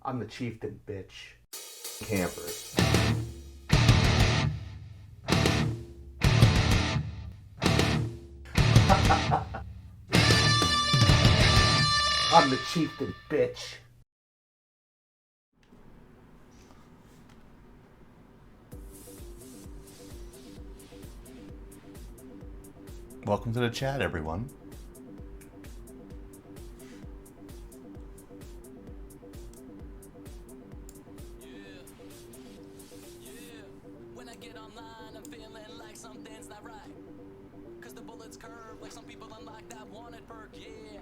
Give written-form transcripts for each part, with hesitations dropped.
I'm the Chieftain, bitch. Campers. I'm the Chieftain, bitch. Welcome to the chat, everyone. When I get online, I'm feeling like something's not right. Cause the bullets curve like some people unlock that wanted perk, yeah.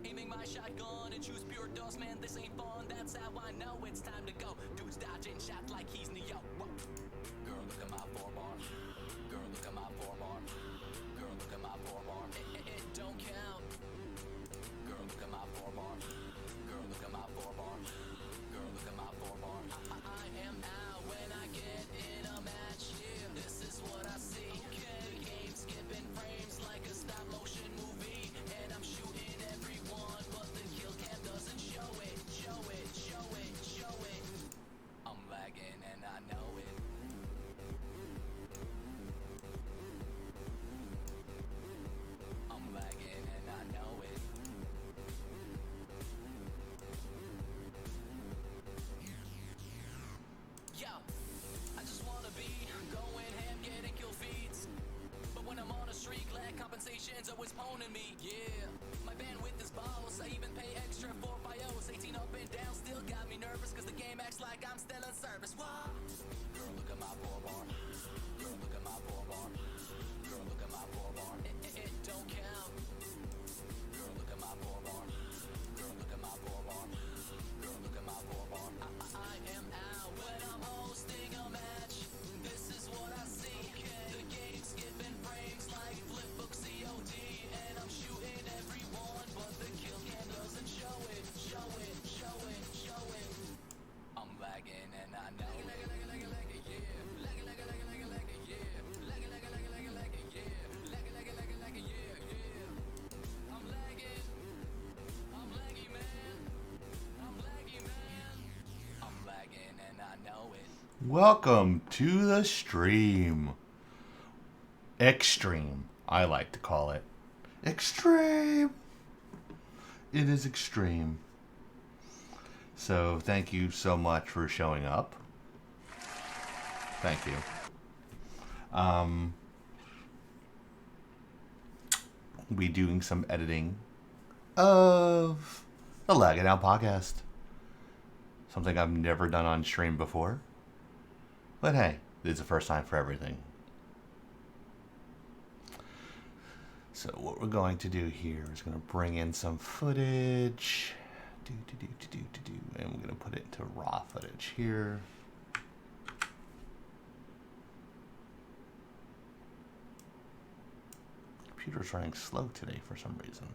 Aiming my shotgun and choose pure dust, man, this ain't fun. That's how I know it's time to go. Dude's dodging shots like he's Neo. Whoa. Girl, look at my 4-bar. Girl, look at my 4-bar. Girl, look at my 4-bar. It don't count. Girl, look at my 4-bar. Girl, look at my 4-bar. Girl, look at my 4-bar. I am out when I get in a match. Yeah, this is what I see. Okay. The game skipping frames like a stop motion movie, and I'm shooting everyone, but the kill cam doesn't show it. Show it, show it, show it. I'm lagging and I know it. I'm lagging and I know it. Yo, I just wanna be going ham, getting kill feeds. But when I'm on a streak, lag compensation's always poning me. Yeah, my bandwidth is boss. I even pay extra for BIOS. 18 up and down still got me nervous, cause the game acts like I'm still in service. What? Girl, look at my 4-bar. Girl, look at my 4-bar. Girl, look at my 4-bar. It don't count. Girl, look at my 4-bar. Girl, look at my 4-bar. Girl, look at my 4-bar. I am out when I'm hosting a match. This is what I see. Okay. The game skipping frames like flipbook COD, and I'm shooting everyone, but the kill cam doesn't show it. Show it, show it, show it. I'm lagging and I know it. Lagging, yeah. Lagging, yeah. Lagging, yeah. Lagging, yeah. I'm lagging. I'm laggy, man. I'm laggy, man. I'm lagging and I know it. Welcome to the stream. Extreme, I like to call it. Extreme. It is extreme. So thank you so much for showing up. Thank you. We'll be doing some editing of the Laggin podcast. Something I've never done on stream before. But hey, it's the first time for everything. So what we're going to do here is going to bring in some footage. And we're going to put it into raw footage here. Computer's running slow today for some reason.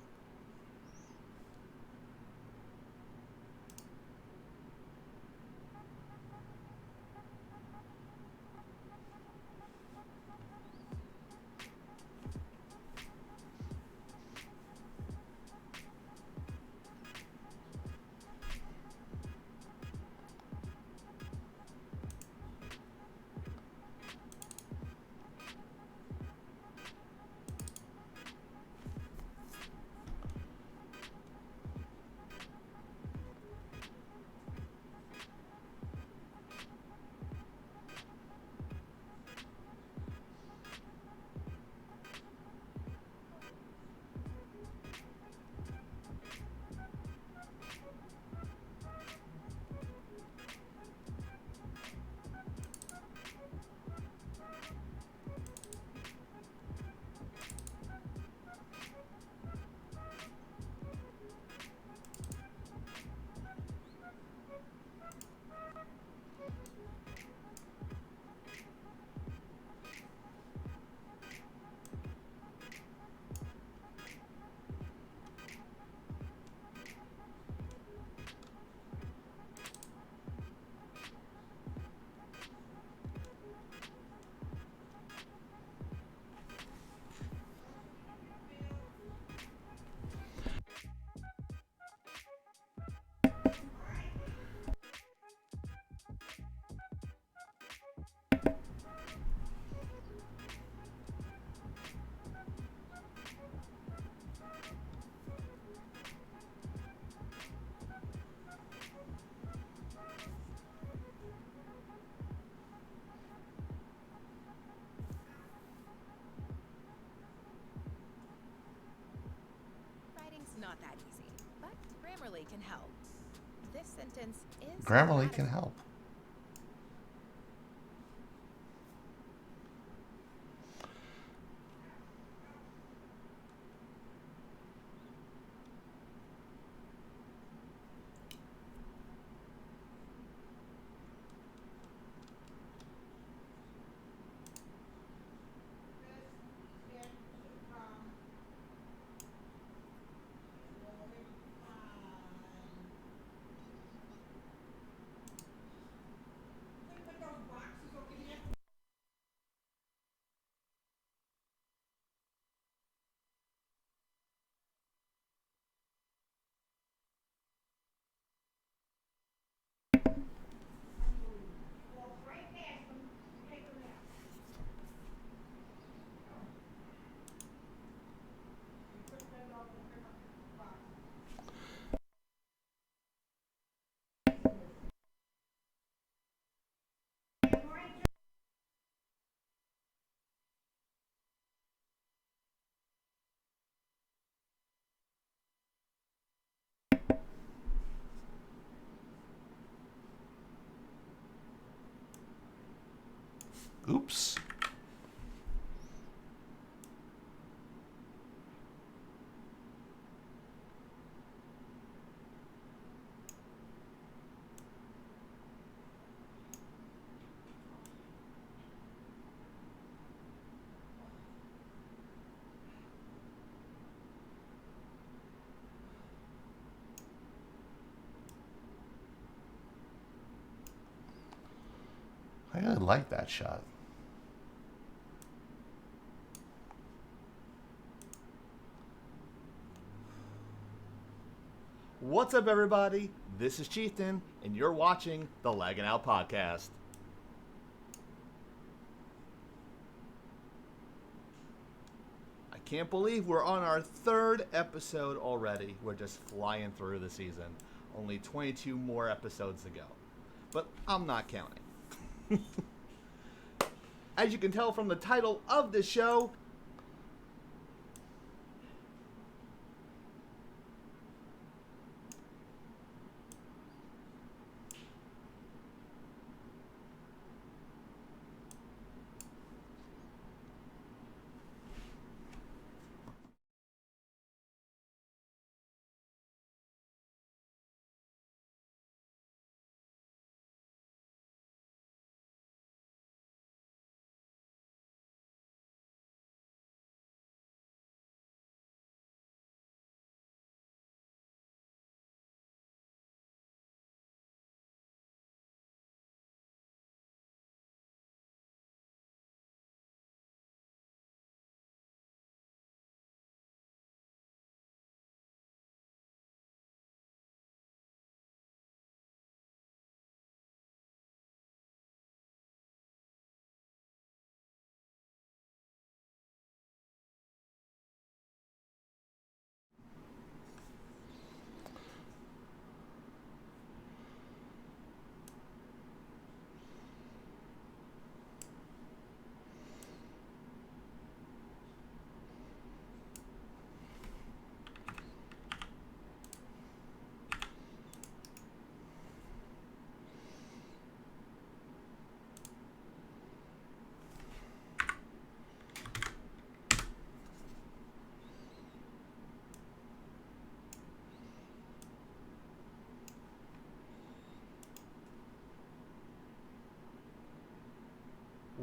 Grammarly can help. This sentence is Grammarly can grammatical. help. Oops. I really like that shot. What's up, everybody? This is Chieftain, and you're watching the Laggin podcast. I can't believe we're on our third episode already. We're just flying through the season. Only 22 more episodes to go. But I'm not counting. As you can tell from the title of the show,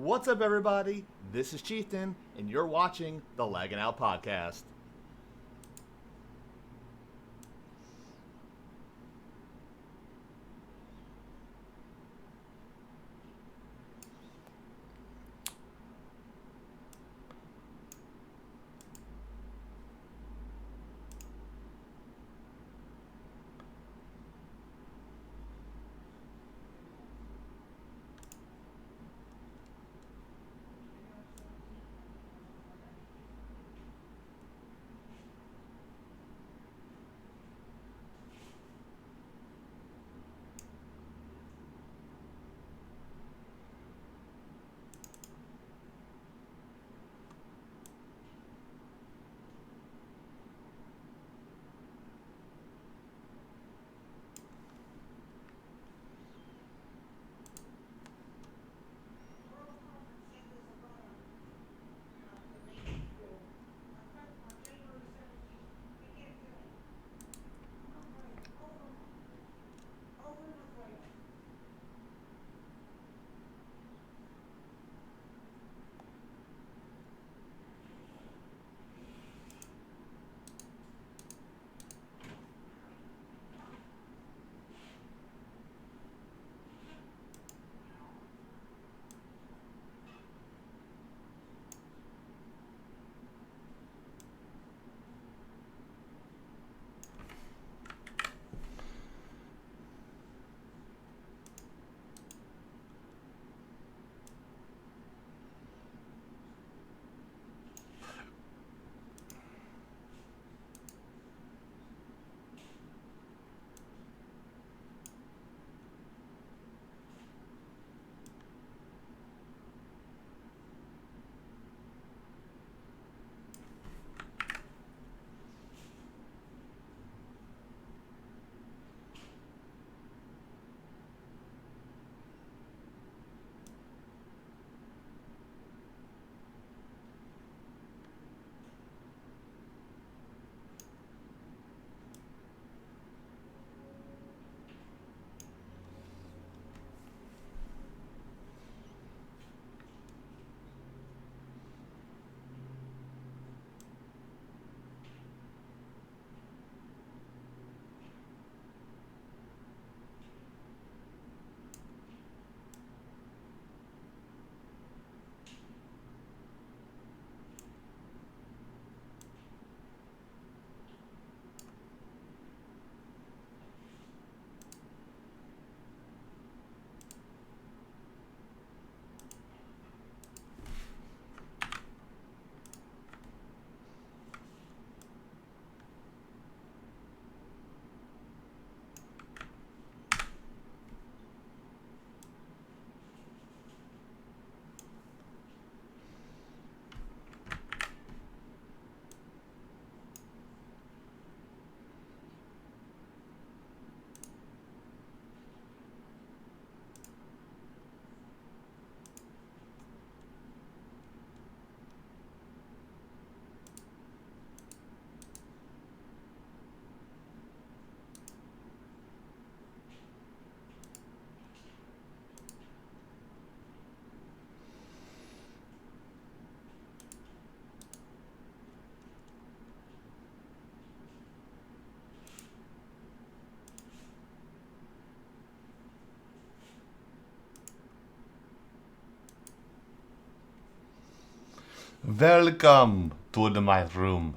what's up, everybody? This is Chieftain, and you're watching the Laggin podcast. Welcome to my room.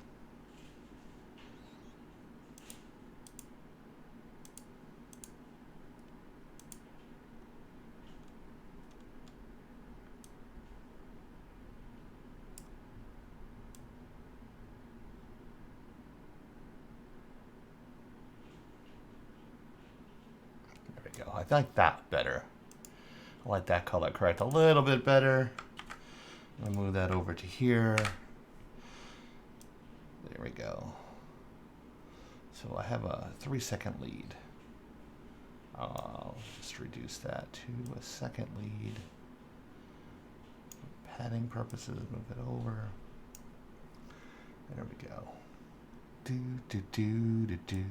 There we go. I like that better. I like that color correct a little bit better. I'll move that over to here. There we go. So I have a 3-second lead. I'll just reduce that to a second lead. For padding purposes, move it over. There we go. Do, do, do, do, do.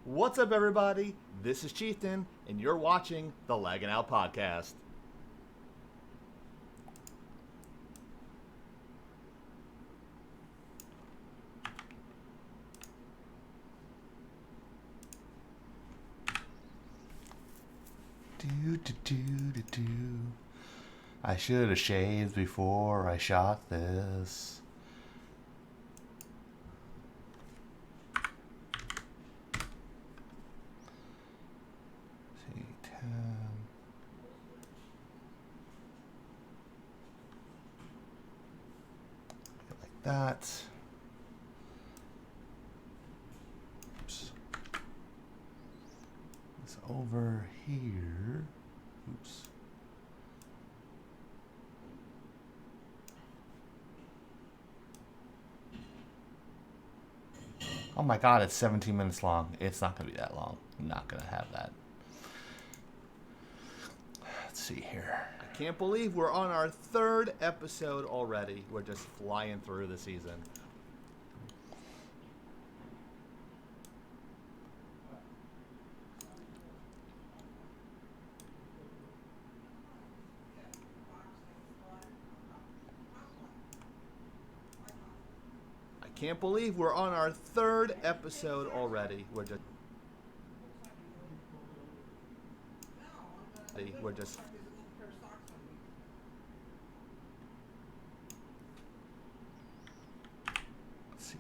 What's up, everybody? This is Chieftain, and you're watching the Laggin Out podcast. Do, do, do, do, do. I should have shaved before I shot this. See, 10. Like that. Oops. It's over here. Oops. Oh my god, it's 17 minutes long. It's not going to be that long. I'm not going to have that. Let's see here. I can't believe we're on our third episode already. We're just flying through the season. I can't believe we're on our third episode already. We're just Let's see.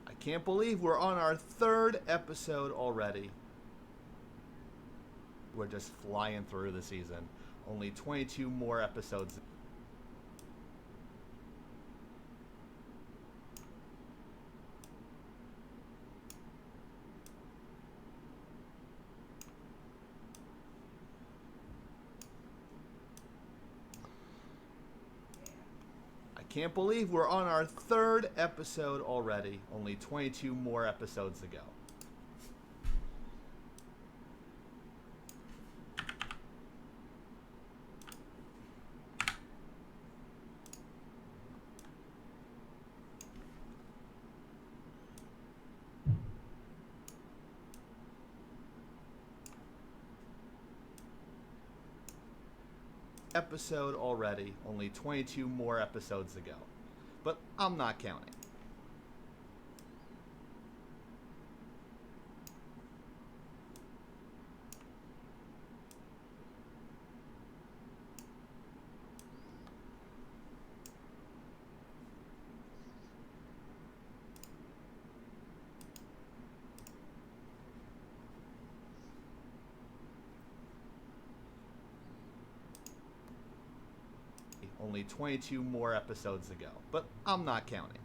I can't believe we're on our third episode already. We're just flying through the season. Only 22 more episodes. I can't believe we're on our third episode already. Only 22 more episodes to go. Episode already. Only 22 more episodes to go. But I'm not counting. Only 22 more episodes to go. But I'm not counting.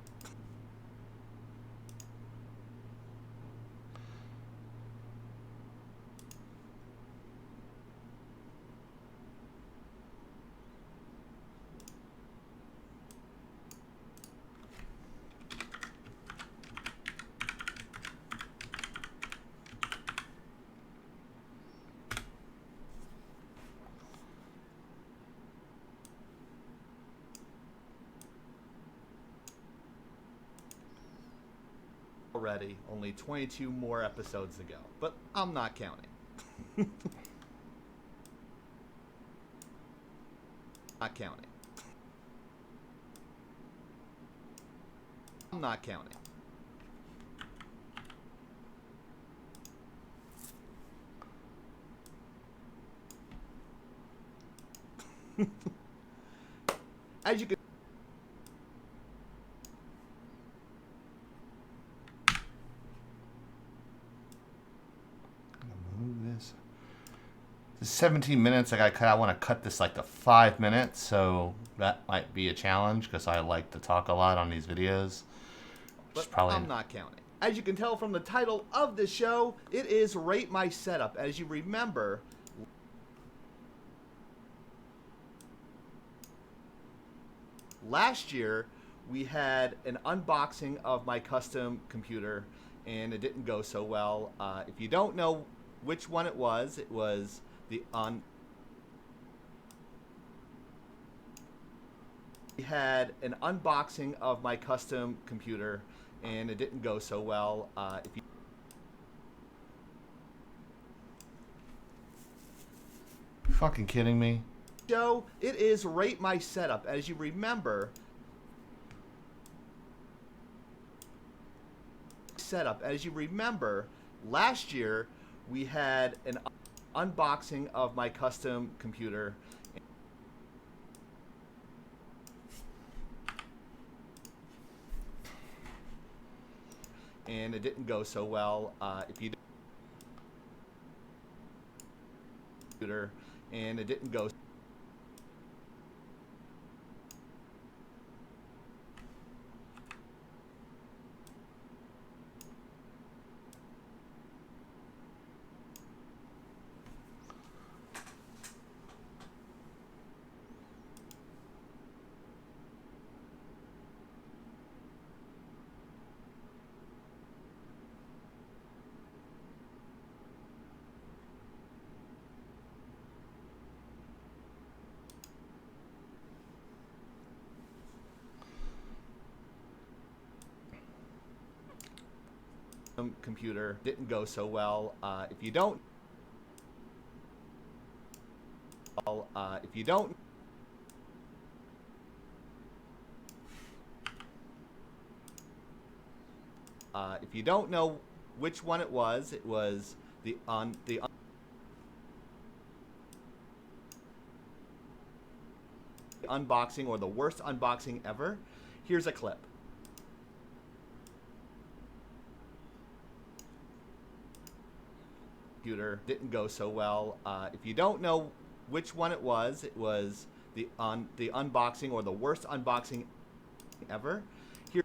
already, only 22 more episodes to go. But I'm not counting. Not counting. I'm not counting. As you can move this. It's 17 minutes. I want to cut this like to 5 minutes, so that might be a challenge because I like to talk a lot on these videos. But Probably I'm not counting. As you can tell from the title of the show, it is Rate My Setup. As you remember, last year we had an unboxing of my custom computer, and it didn't go so well. If you don't know which one it was the We had an unboxing of my custom computer, and it didn't go so well. If you fucking kidding me. show, it is Rate My Setup. As you remember, last year we had an unboxing of my custom computer. And it didn't go so well. If you computer, and it didn't go. Computer didn't go so well. If you don't know which one it was the unboxing, or the worst unboxing ever. Here's a clip. Computer didn't go so well. If you don't know which one it was the unboxing, or the worst unboxing ever. Here.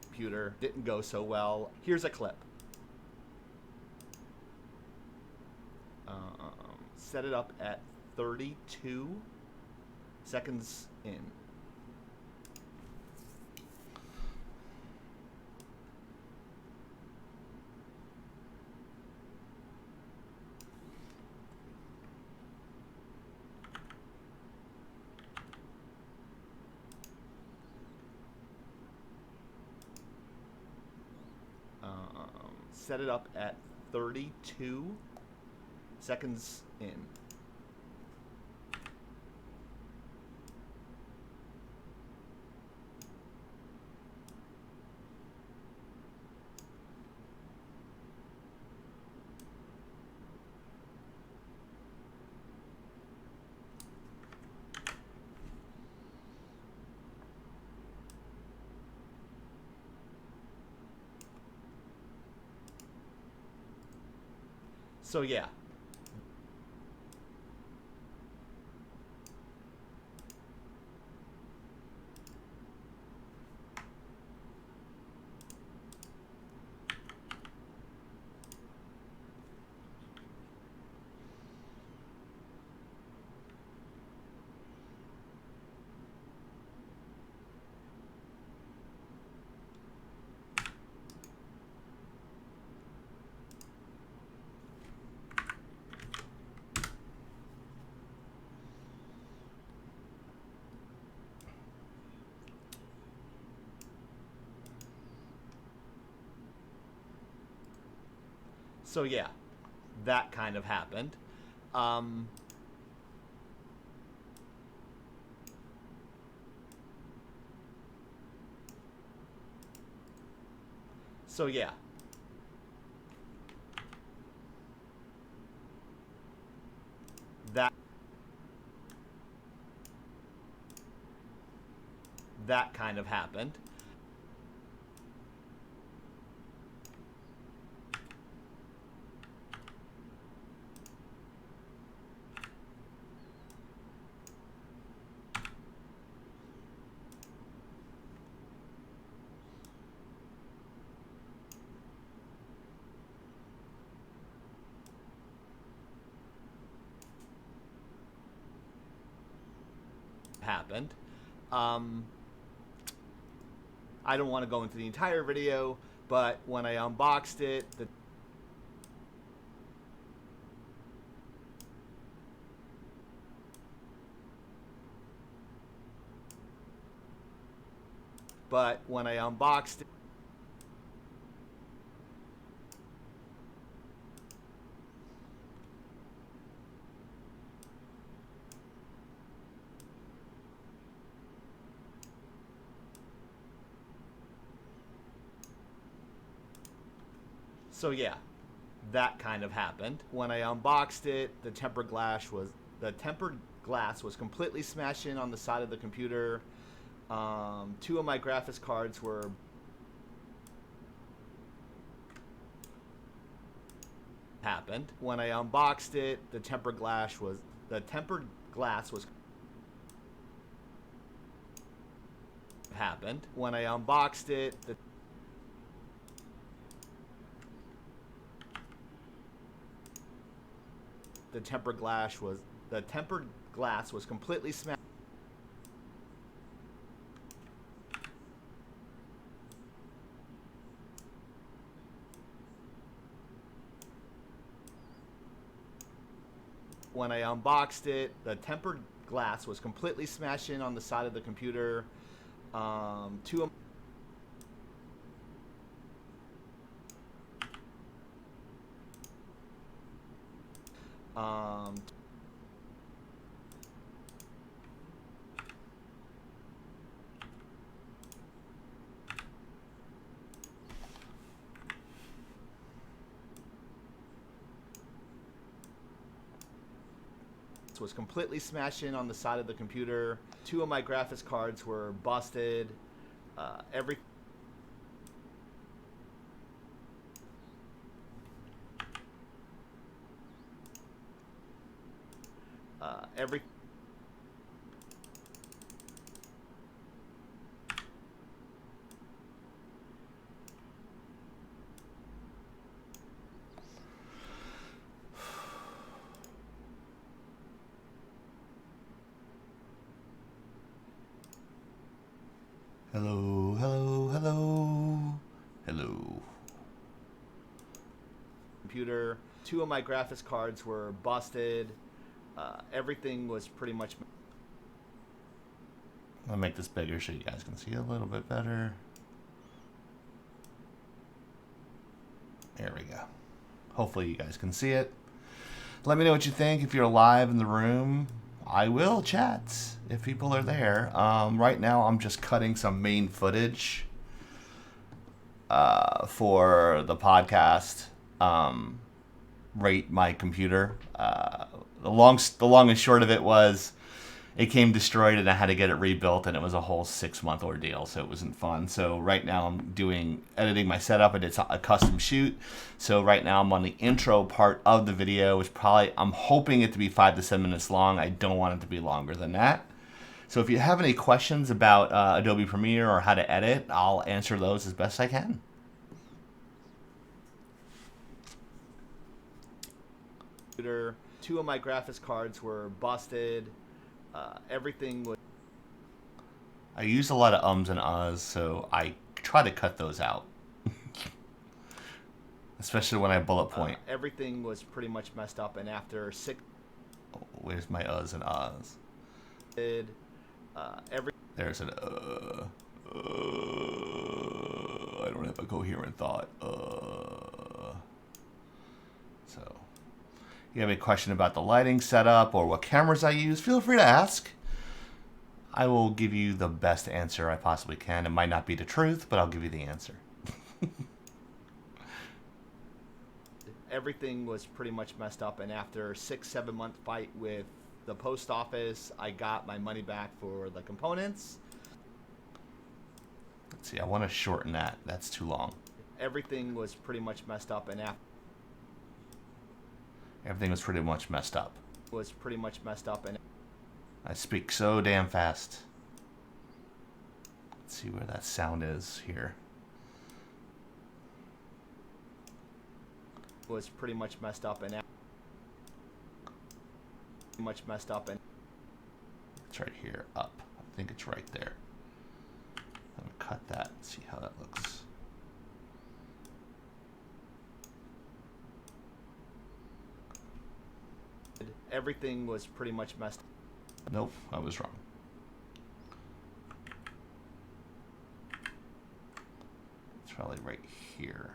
Computer didn't go so well. Here's a clip. Set it up at 32 seconds in. Set it up at 32 seconds in. So yeah. So yeah, that kind of happened. So yeah. That kind of happened. I don't want to go into the entire video, but when I unboxed it, so yeah, that kind of happened. When I unboxed it, the tempered glass was completely smashed in on the side of the computer. Two of my graphics cards were happened. When I unboxed it, the tempered glass was happened. When I unboxed it, the tempered glass was completely smashed. When I unboxed it, the tempered glass was completely smashed in on the side of the computer. Two of was completely smashed in on the side of the computer. Two of my graphics cards were busted. Every Hello, hello, hello, hello. computer. Two of my graphics cards were busted. Everything was pretty much. I'll make this bigger so you guys can see a little bit better. There we go. Hopefully you guys can see it. Let me know what you think. If you're live in the room, I will chat if people are there. Right now I'm just cutting some main footage for the podcast. Rate my computer. The long and short of it was it came destroyed and I had to get it rebuilt, and it was a whole 6-month ordeal, so it wasn't fun. So right now I'm editing my setup, and it's a custom shoot. So right now I'm on the intro part of the video, which I'm hoping it to be 5 to 7 minutes long. I don't want it to be longer than that. So if you have any questions about Adobe Premiere or how to edit, I'll answer those as best I can. Two of my graphics cards were busted. Everything was. I use a lot of ums and ahs, so I try to cut those out. Especially when I bullet point. Everything was pretty much messed up, and after 6. Where's my uhs and ahs? There's an I don't have a coherent thought. you have any question about the lighting setup or what cameras I use, feel free to ask. I will give you the best answer I possibly can. It might not be the truth, but I'll give you the answer. Everything was pretty much messed up, and after 6-7 month fight with the post office, I got my money back for the components. Let's see, I want to shorten that. That's too long. Everything was pretty much messed up, and Everything was pretty much messed up. and I speak so damn fast. Let's see where that sound is here. was pretty much messed up, and It's right here, up. I think it's right there. I'm gonna cut that and see how that looks. everything was pretty much messed up. Nope, I was wrong. It's probably right here.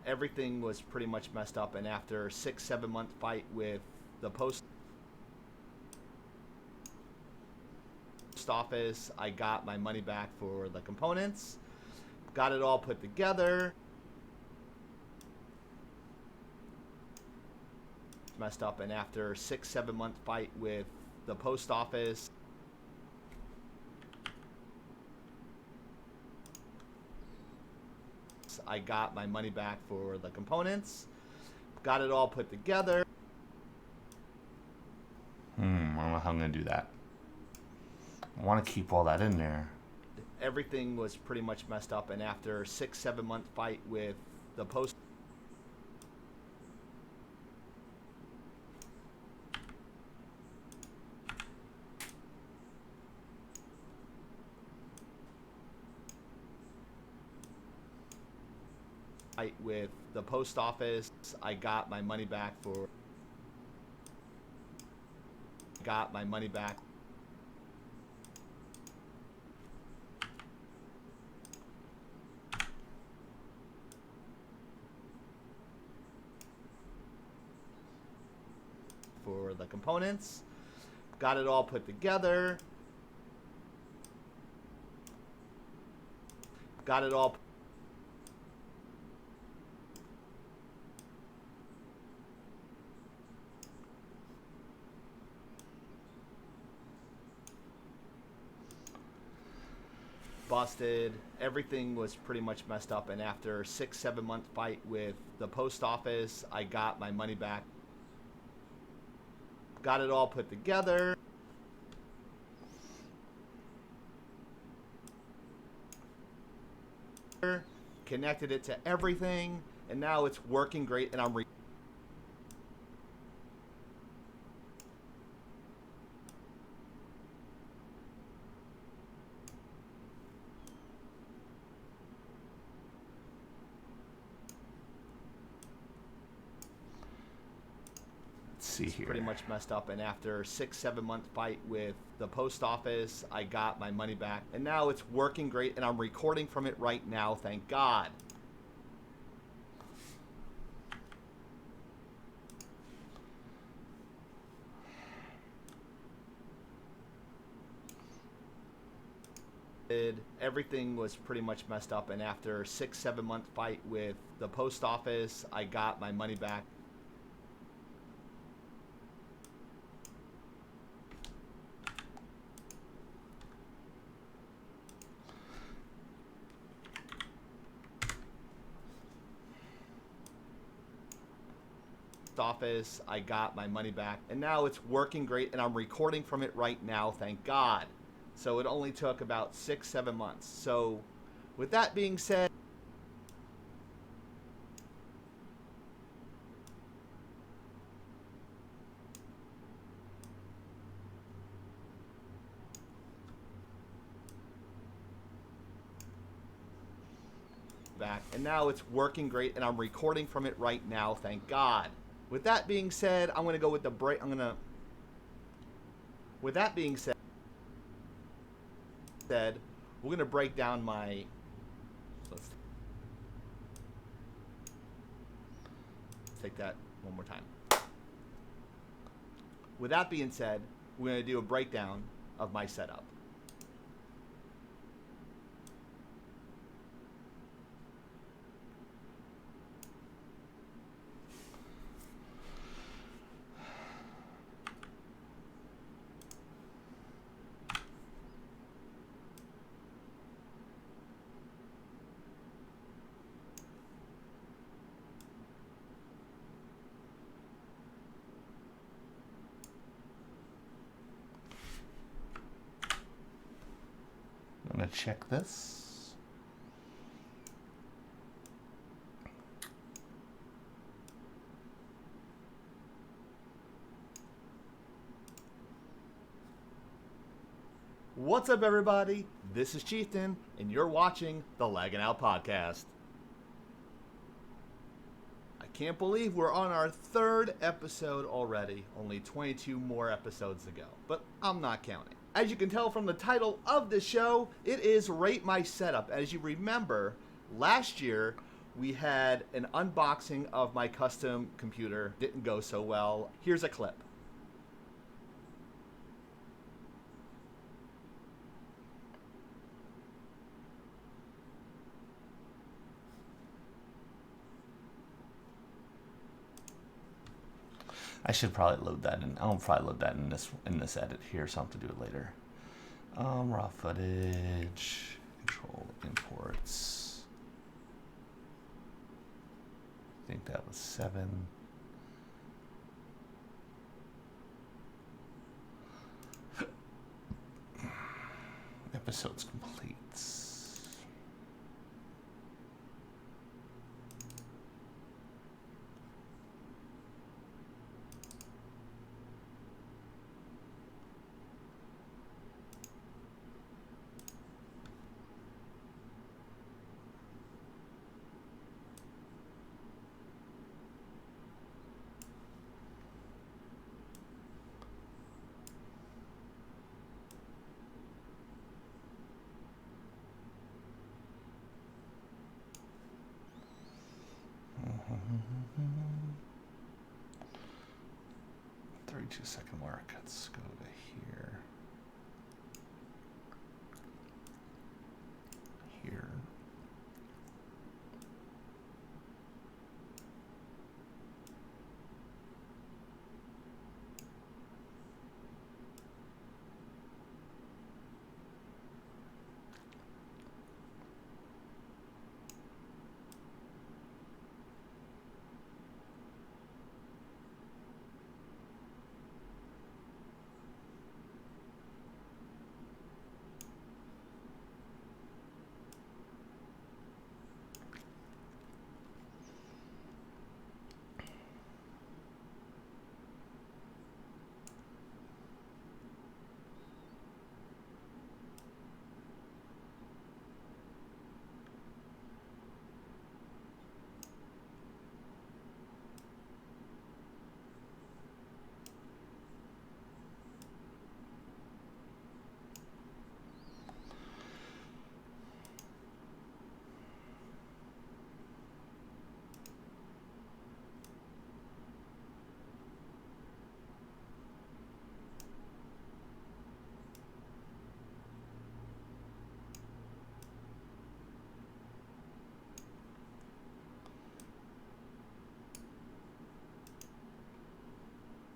Everything was pretty much messed up, and after 6-7 month fight with the post office, I got my money back for the components, got it all put together, messed up, and after 6-7 month fight with the post office, I got my money back for the components, got it all put together. I don't know how I'm gonna do that. I want to keep all that in there. Everything was pretty much messed up, and after 6-7 month fight with the post fight with the post office, I got my money back for the components, got it all put together, busted. Everything was pretty much messed up, and after 6-7 month fight with the post office, I got my money back, got it all put together, connected it to everything, and now it's working great, and I'm See here. pretty much messed up, and after 6-7 month fight with the post office, I got my money back, and now it's working great, and I'm recording from it right now, thank God. Everything was pretty much messed up, and after 6-7 month fight with the post office, I got my money back. Office, I got my money back, and now it's working great, and I'm recording from it right now, thank God. So it only took about 6-7 months. So with that being said, back, and now it's working great, and I'm recording from it right now, thank God. With that being said, I'm going to go with the break. With that being said, We're going to break down my... Let's take that one more time. With that being said, we're going to do a breakdown of my setup. I'm going to check this. What's up, everybody? This is Chieftain, and you're watching the Laggin podcast. I can't believe we're on our third episode already. Only 22 more episodes to go, but I'm not counting. As you can tell from the title of the show, it is Rate My Setup. As you remember, last year we had an unboxing of my custom computer. Didn't go so well. Here's a clip. I should probably load that in. I'll probably load that in this edit here, so I'll have to do it later. Raw footage, control imports. I think that was 7. Episodes complete. Second mark. Let's go to here. Here.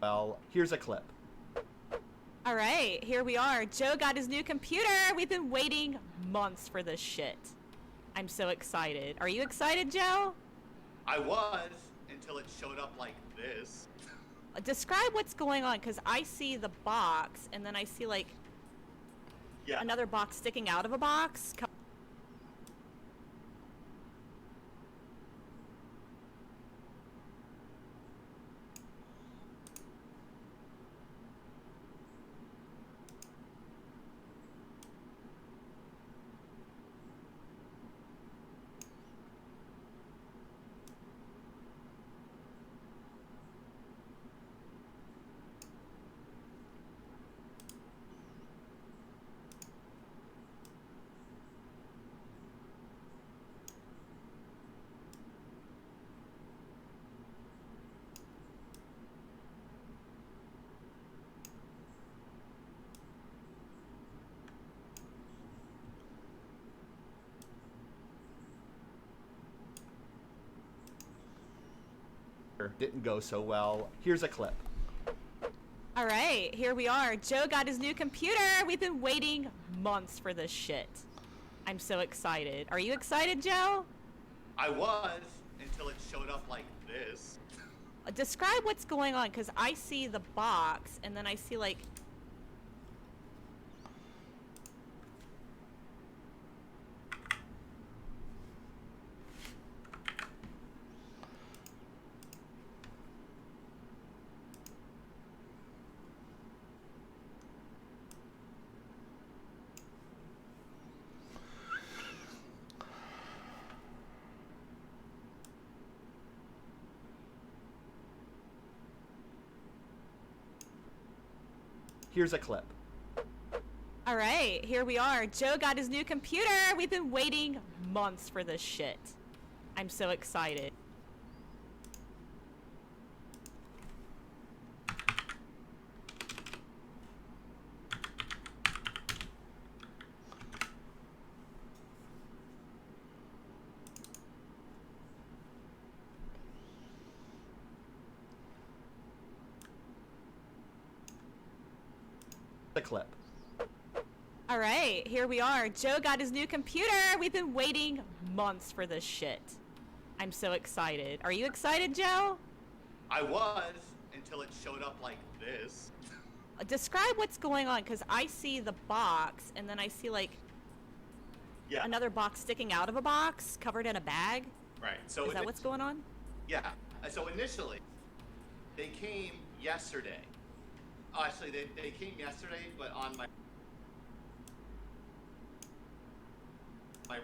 Well, here's a clip. All right, here we are. Joe got his new computer. We've been waiting months for this shit. I'm so excited. Are you excited, Joe? I was, until it showed up like this. Describe what's going on, because I see the box, and then I see, like, another box sticking out of a box. didn't go so well. Here's a clip. All right, here we are. Joe got his new computer. We've been waiting months for this shit. I'm so excited. Are you excited, Joe? I was until it showed up like this. Describe what's going on, because I see the box, and then I see, like... Here's a clip. All right, here we are. Joe got his new computer. We've been waiting months for this shit. I'm so excited. The clip. All right, here we are. Joe got his new computer. We've been waiting months for this shit. I'm so excited. Are you excited, Joe? I was until it showed up like this. Describe what's going on, because I see the box, and then I see, like, another box sticking out of a box, covered in a bag. Right. So Is that what's going on? Yeah. So initially, they came yesterday. Oh, actually, they came yesterday, but on my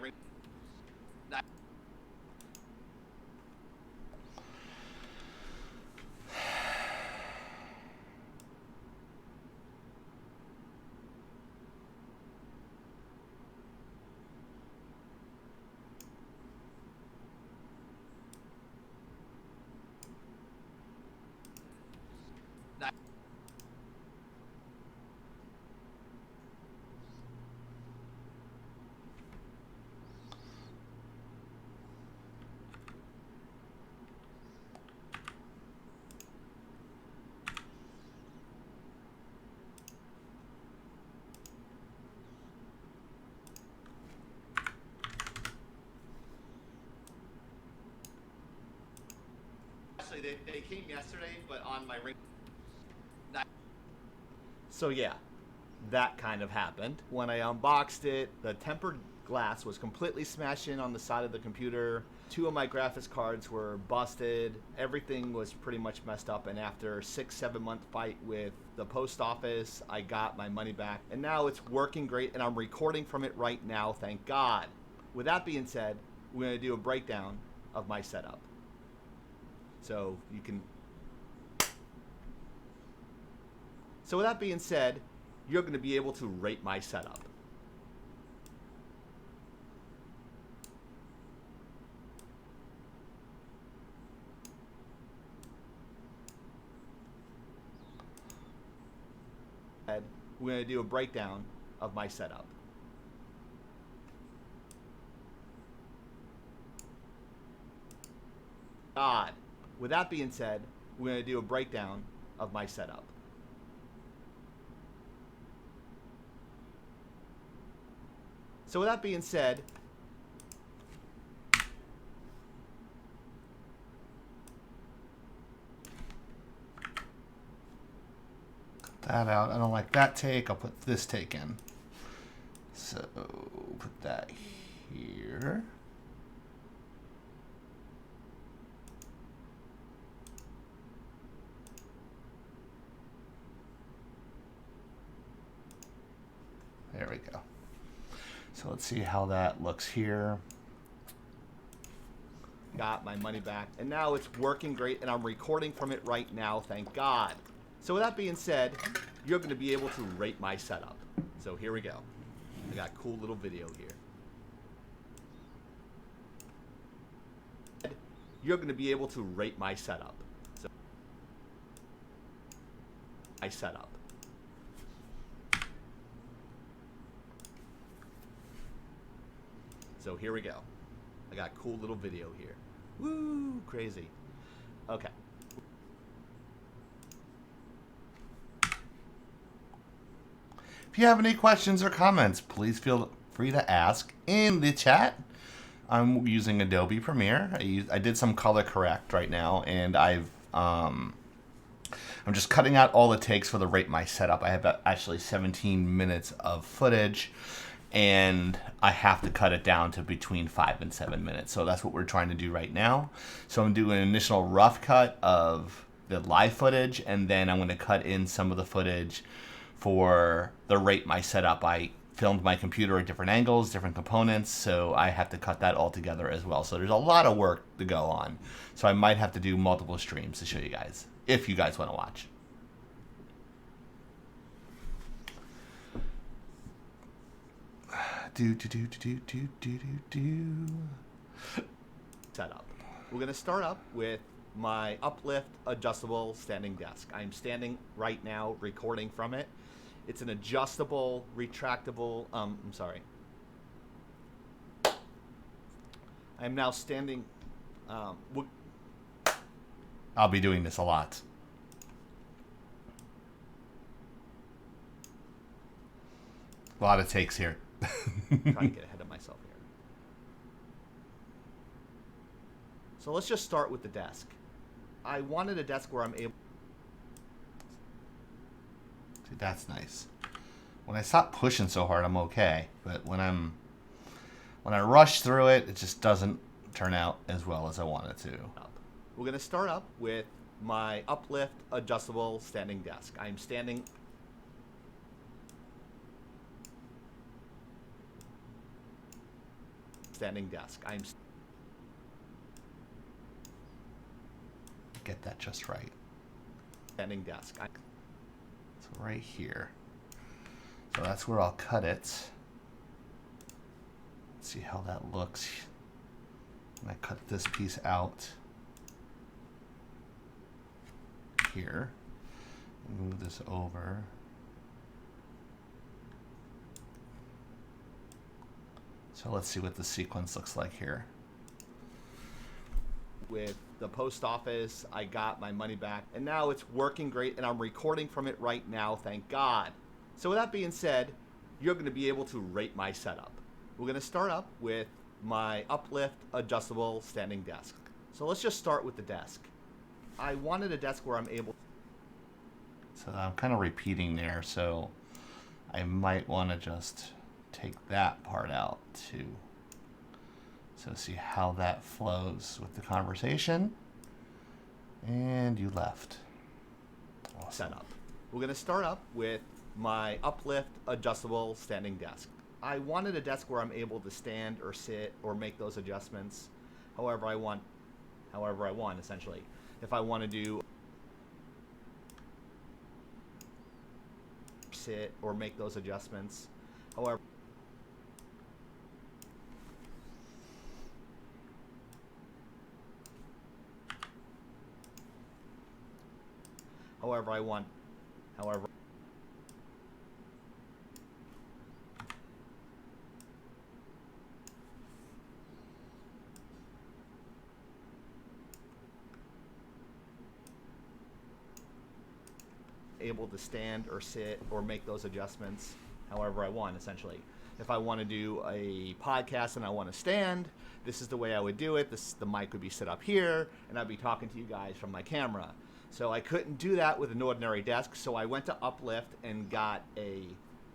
ring. Actually, they came yesterday, but on my ring. So yeah, that kind of happened. When I unboxed it, the tempered glass was completely smashed in on the side of the computer. 2 of my graphics cards were busted. Everything was pretty much messed up, and after a 6-7 month fight with the post office, I got my money back, and now it's working great, and I'm recording from it right now, thank God. With that being said, we're going to do a breakdown of my setup. So you can... So with that being said, you're going to be able to rate my setup. We're going to do a breakdown of my setup. God. With that being said, we're going to do a breakdown of my setup. So with that being said, that out. I don't like that take. I'll put this take in. So put that here. There we go. So let's see how that looks here. got my money back, and now it's working great, and I'm recording from it right now, thank God. So with that being said, you're going to be able to rate my setup. So here we go. I got a cool little video here. You're going to be able to rate my setup. So my setup. So here we go. I got a cool little video here. Woo, crazy. Okay. If you have any questions or comments, please feel free to ask in the chat. I'm using Adobe Premiere. I did some color correct right now, and I'm just cutting out all it takes for the Rate My Setup. I have actually 17 minutes of footage, and I have to cut it down to between 5 and 7 minutes. So that's what we're trying to do right now. So I'm doing an initial rough cut of the live footage, and then I'm going to cut in some of the footage for the Rate My Setup. I filmed my computer at different angles, different components, so I have to cut that all together as well. So there's a lot of work to go on. So I might have to do multiple streams to show you guys, if you guys want to watch. Setup. We're going to start up with my uplift adjustable standing desk. I'm standing right now recording from it. It's an adjustable, retractable, I'm now standing, I'll be doing this a lot. A lot of takes here. trying to get ahead of myself here. So let's just start with the desk. I wanted a desk where I'm able... See, that's nice. When I stop pushing so hard, I'm okay. But when I rush through it, it just doesn't turn out as well as I want it to. We're going to start up with my uplift adjustable standing desk. I'm standing... standing desk. I'm... Get that just right. standing desk. So right here. So that's where I'll cut it. Let's see how that looks. And I cut this piece out here. Move this over. So let's see what the sequence looks like here. With the post office, I got my money back, and now it's working great, and I'm recording from it right now, thank God. So with that being said, you're going to be able to rate my setup. We're going to start up with my uplift adjustable standing desk. So let's just start with the desk. I wanted a desk where I'm able... So I'm kind of repeating there, so I might want to just take that part out too. So see how that flows with the conversation. And you left. Awesome. Setup. We're going to start up with my uplift adjustable standing desk. I wanted a desk where I'm able to stand or sit or make those adjustments however I want, essentially. If I want to do sit or make those adjustments however I want, able to stand or sit or make those adjustments however I want, essentially. If I want to do a podcast and I want to stand, this is the way I would do it. The mic would be set up here, and I'd be talking to you guys from my camera. So I couldn't do that with an ordinary desk, so I went to Uplift and got a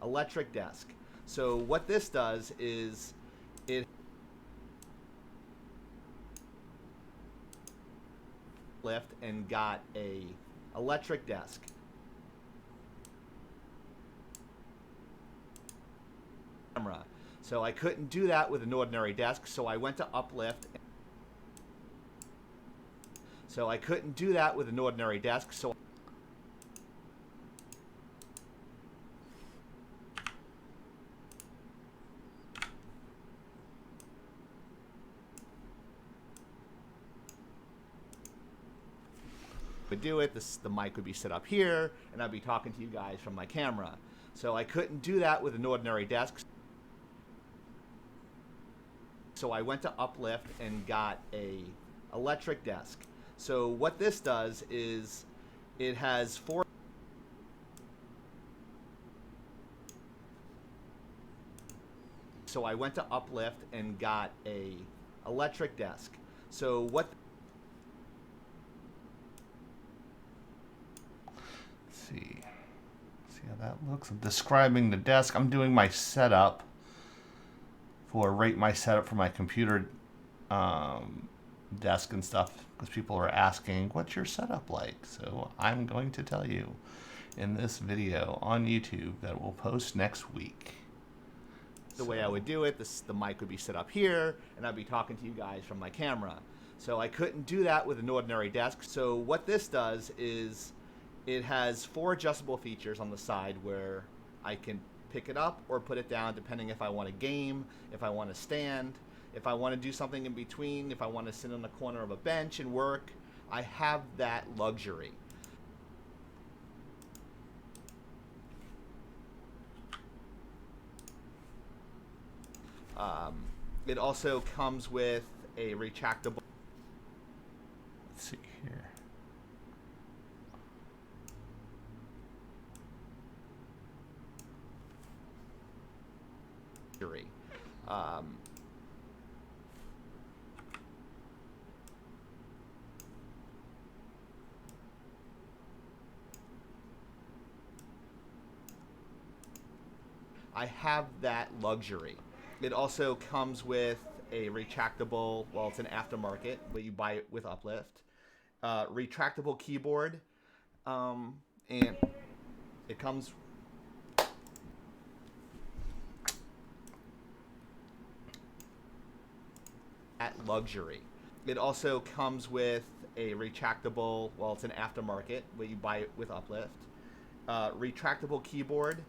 electric desk. So what this does is it lift and got a electric desk. So I couldn't do that with an ordinary desk, so I went to Uplift. So I couldn't do that with an ordinary desk, so would do it. The mic would be set up here, and I'd be talking to you guys from my camera. So I couldn't do that with an ordinary desk. So I went to Uplift and got a electric desk. So what this does is it has 4 So I went to Uplift and got a electric desk. So what? Let's see. See how that looks. I'm describing the desk. I'm doing my setup rate my setup for my computer desk and stuff, because people are asking, what's your setup like? So I'm going to tell you in this video on YouTube that we'll post next week. The way I would do it, the mic would be set up here, and I'd be talking to you guys from my camera. So I couldn't do that with an ordinary desk. So what this does is it has 4 adjustable features on the side where I can pick it up or put it down depending if I want to game, if I want to stand, if I want to do something in between, if I want to sit on the corner of a bench and work. I have that luxury. It also comes with a retractable. Let's see here. I have that luxury. It also comes with a retractable, well, it's an aftermarket, but you buy it with Uplift. Retractable keyboard, and it comes at luxury. It also comes with a retractable, well, it's an aftermarket, but you buy it with Uplift. Retractable keyboard.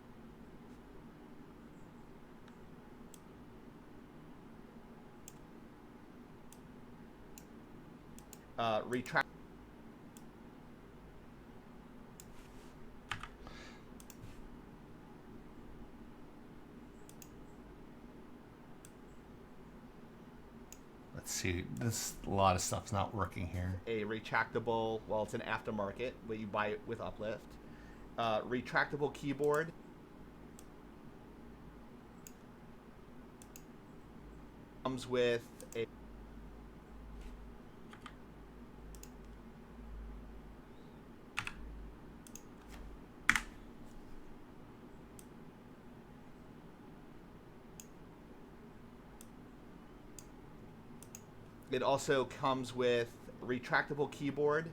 Let's see. This a lot of stuff's not working here. A retractable, well, it's an aftermarket, but you buy it with Uplift. Retractable keyboard. Comes with a It also comes with retractable keyboard,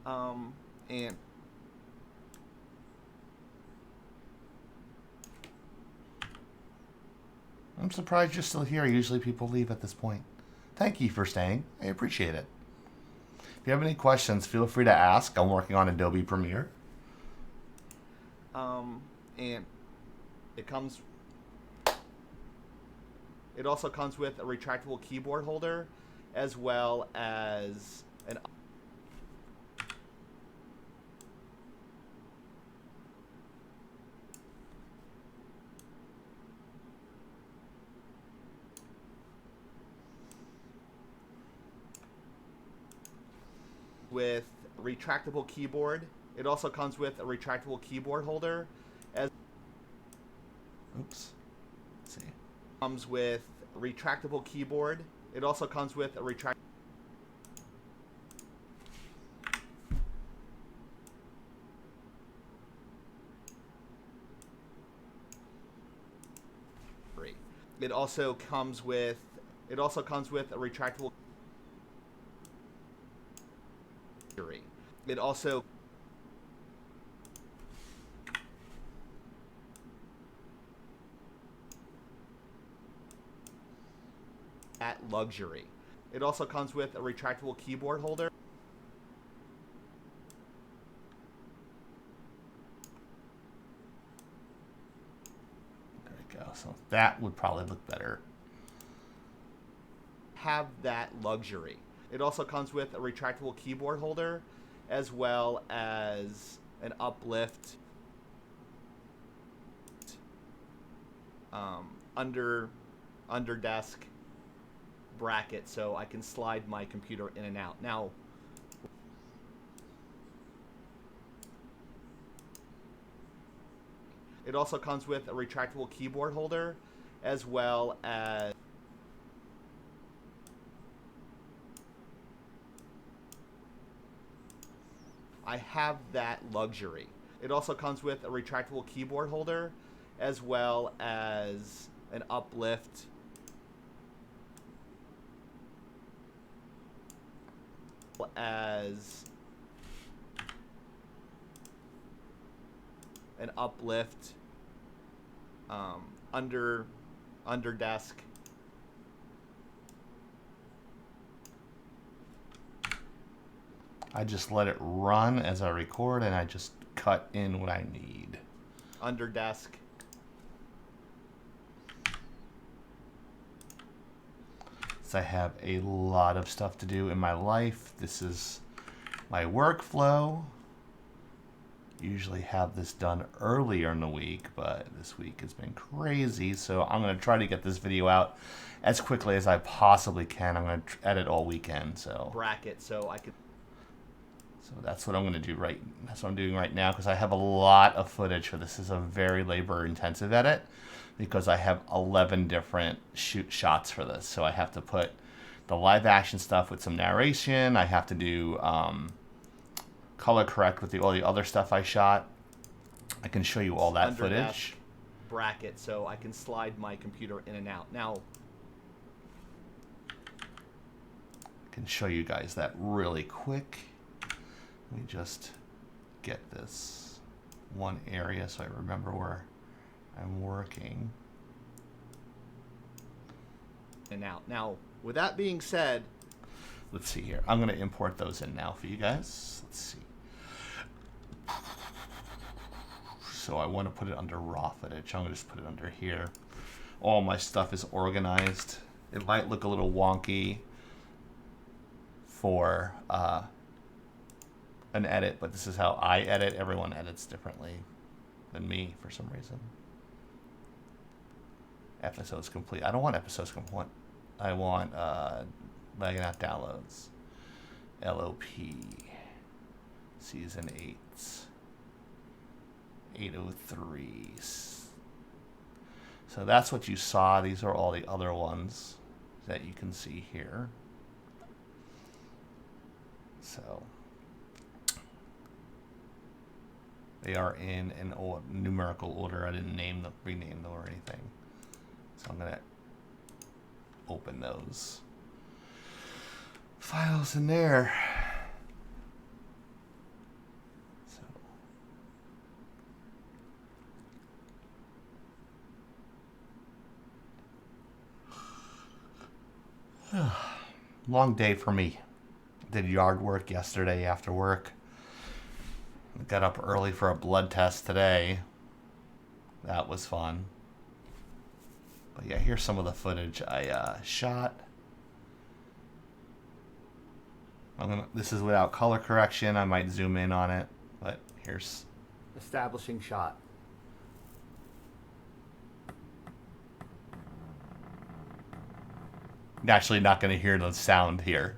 and I'm surprised you're still here. Usually people leave at this point. Thank you for staying. I appreciate it. If you have any questions, feel free to ask. I'm working on Adobe Premiere. and it comes. It also comes with a retractable keyboard holder, as well as an with retractable keyboard. It also comes with a retractable keyboard holder, as Oops. Let's see. comes with retractable keyboard. It also comes with a retractable. It also comes with a retractable. It also at luxury. It also comes with a retractable keyboard holder. There we go. So that would probably look better. Have that luxury. It also comes with a retractable keyboard holder, as well as an uplift under desk bracket, so I can slide my computer in and out. Now, it also comes with a retractable keyboard holder, as well as I have that luxury. It also comes with a retractable keyboard holder as well as an uplift under desk. I just let it run as I record, and I just cut in what I need. Under desk. So I have a lot of stuff to do in my life. This is my workflow. Usually have this done earlier in the week, but this week has been crazy. So I'm going to try to get this video out as quickly as I possibly can. I'm going to edit all weekend. So Bracket, so I could. So that's what I'm going to do that's what I'm doing right now, because I have a lot of footage for this. This is a very labor intensive edit because I have 11 different shots for this. So I have to put the live action stuff with some narration. I have to do color correct with all the other stuff I shot. I can show you all that Under footage. desk bracket, so I can slide my computer in and out. Now, I can show you guys that really quick. Let me just get this one area so I remember where I'm working. and out. Now, with that being said, Let's see here. I'm going to import those in now for you guys. Let's see. So I want to put it under raw footage. I'm going to just put it under here. All my stuff is organized. It might look a little wonky for an edit, but this is how I edit. Everyone edits differently than me for some reason. Episodes complete. I don't want episodes complete. I want Laggin Out downloads. LOP. Season 8. 803. So that's what you saw. These are all the other ones that you can see here. So they are in an numerical order. I didn't rename them or anything. So I'm gonna open those files in there. So long day for me. Did yard work yesterday after work. Got up early for a blood test today. That was fun. But yeah, here's some of the footage I shot. This is without color correction. I might zoom in on it, but here's Establishing shot. actually not going to hear the sound here.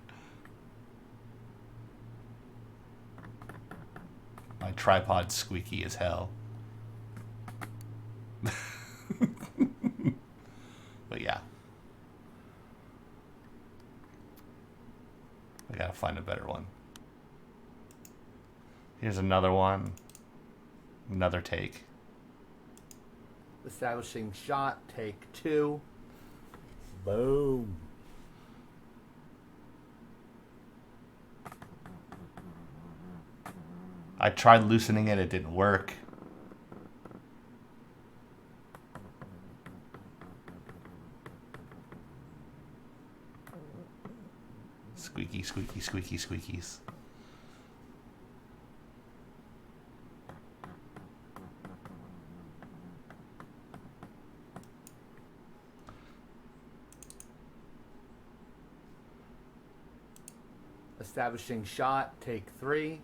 My tripod's squeaky as hell. But yeah. I gotta find a better one. Here's another one. Another take. Establishing shot. Take 2. Boom. I tried loosening it, it didn't work. Squeaky, squeaky, squeaky, squeakies. Establishing shot. Take 3.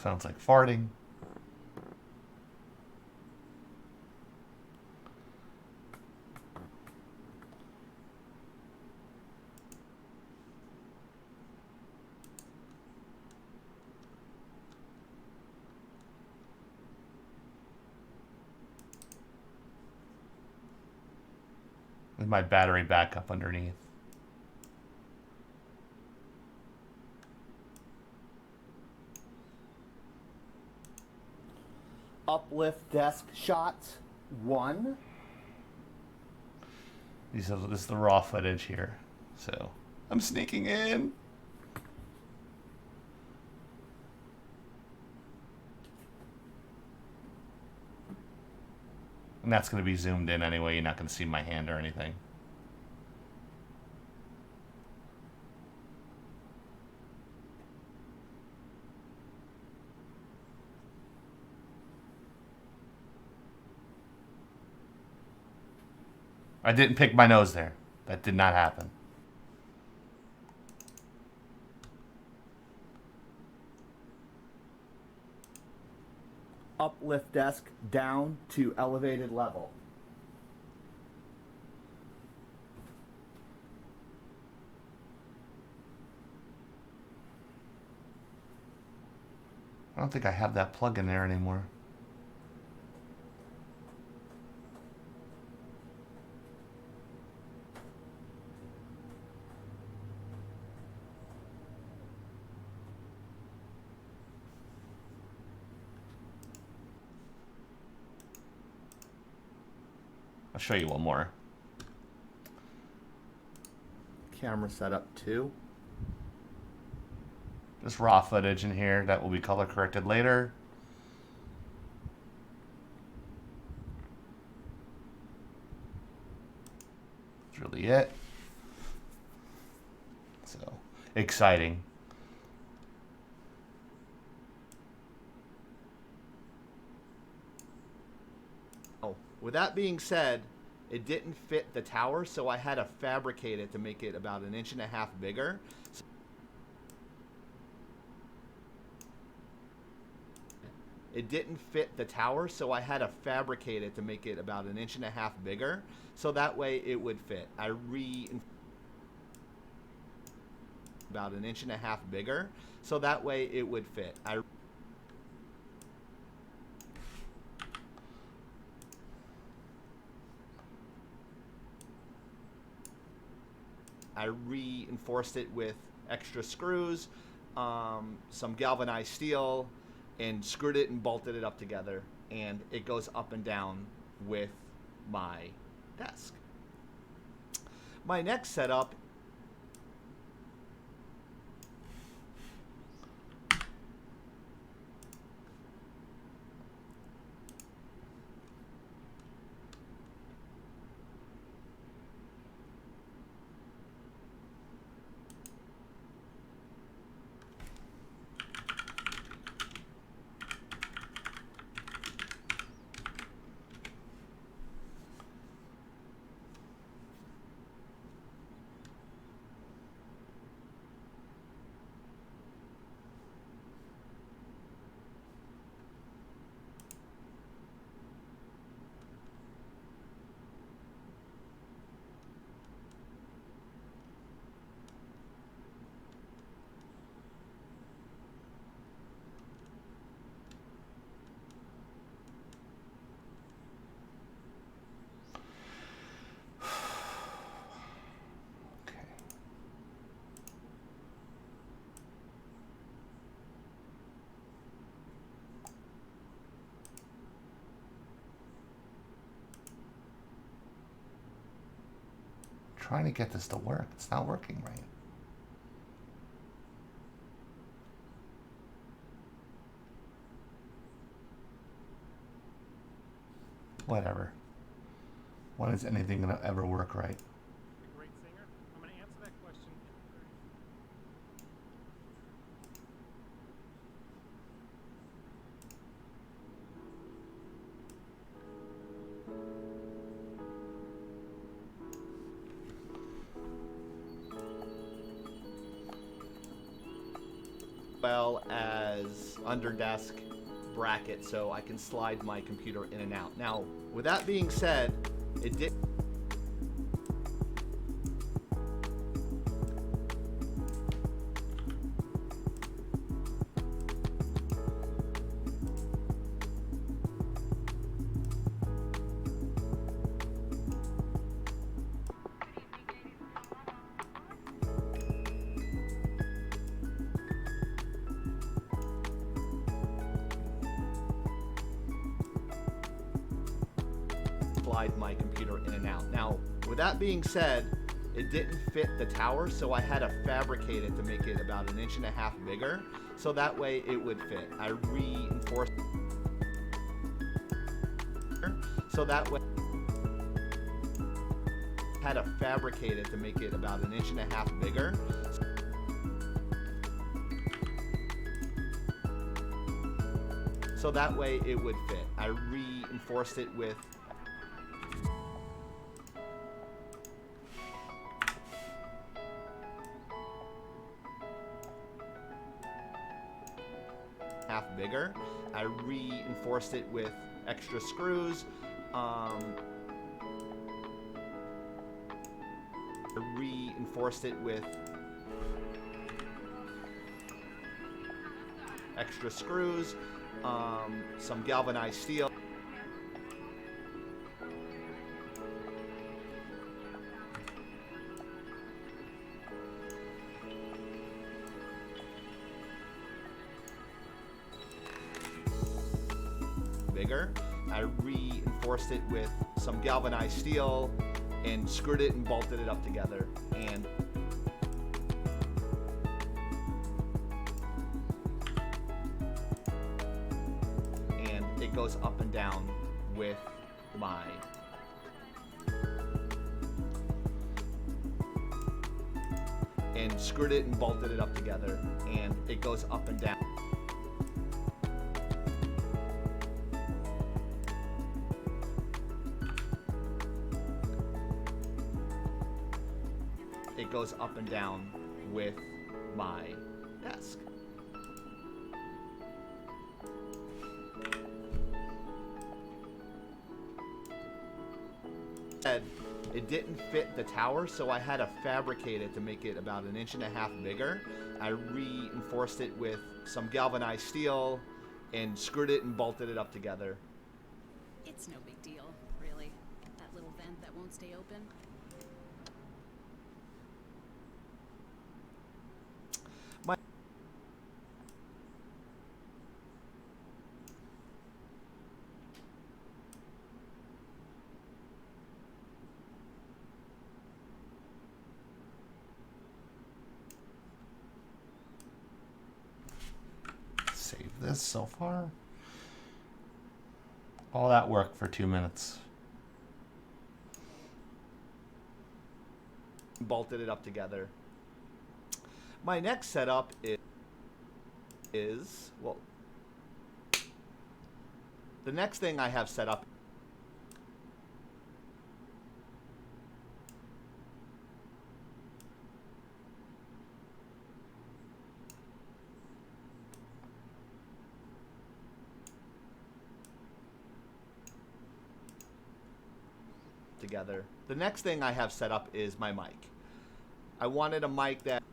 Sounds like farting. my battery back up underneath. Uplift desk shots 1. This is the raw footage here. So I'm sneaking in. And that's going to be zoomed in anyway. You're not going to see my hand or anything. I didn't pick my nose there. That did not happen. Uplift desk down to elevated level. I don't think I have that plug in there anymore. I'll show you one more. Camera setup 2. Just raw footage in here that will be color corrected later. That's really it. So exciting. Oh, with that being said, it didn't fit the tower, so I had to fabricate it to make it about 1.5 inches bigger. It didn't fit the tower, so I had to fabricate it to make it about 1.5 inches bigger, so that way it would fit. About 1.5 inches bigger, so that way it would fit. I reinforced it with extra screws, some galvanized steel, and screwed it and bolted it up together, and it goes up and down with my desk. My next setup Trying to get this to work. It's not working right. Whatever. When is anything going to ever work right? A great singer? I'm going to answer that question in 30 well as under desk bracket so I can slide my computer in and out. Now, with that being said, it did slide my computer in and out. Now, with that being said, it didn't fit the tower, so I had to fabricate it to make it about 1.5 inches bigger, so that way it would fit. I reinforced so that way I had to fabricate it to make it about 1.5 inches bigger. So that way it would fit. I reinforced it with half bigger. I reinforced it with extra screws. I reinforced it with extra screws, some galvanized steel. Bigger. I reinforced it with some galvanized steel and screwed it and bolted it up together. And it goes up and down with my screwed it and bolted it up together, and it goes up and down. It goes up and down with my desk. It didn't fit the tower, so I had to fabricate it to make it about 1.5 inches bigger. I reinforced it with some galvanized steel and screwed it and bolted it up together. It's no big deal, really. That little vent that won't stay open. Save this so far. All that work for 2 minutes. Bolted it up together. My next setup is well, the next thing I have set up together. The next thing I have set up is my mic. I wanted a mic that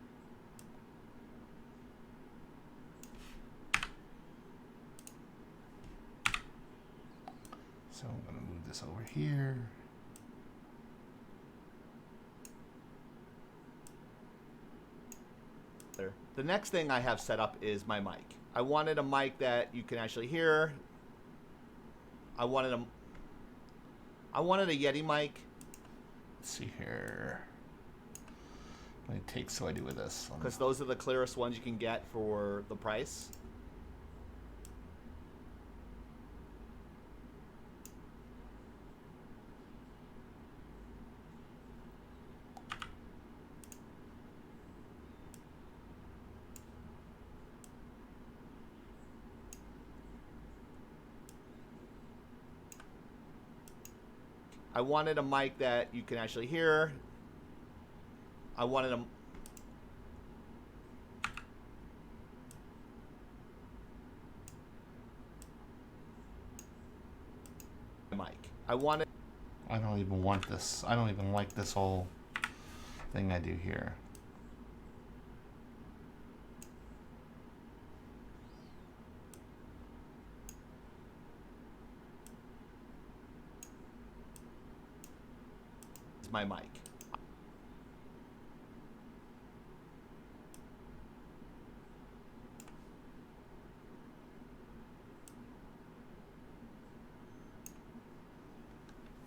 So I'm going to move this over here. the next thing I have set up is my mic. I wanted a mic that you can actually hear. I wanted a Yeti mic. Let's see here. How many takes do I do with this? Because those are the clearest ones you can get for the price. I wanted a mic that you can actually hear. I wanted a mic. I don't even want this. I don't even like this whole thing I do here. my mic.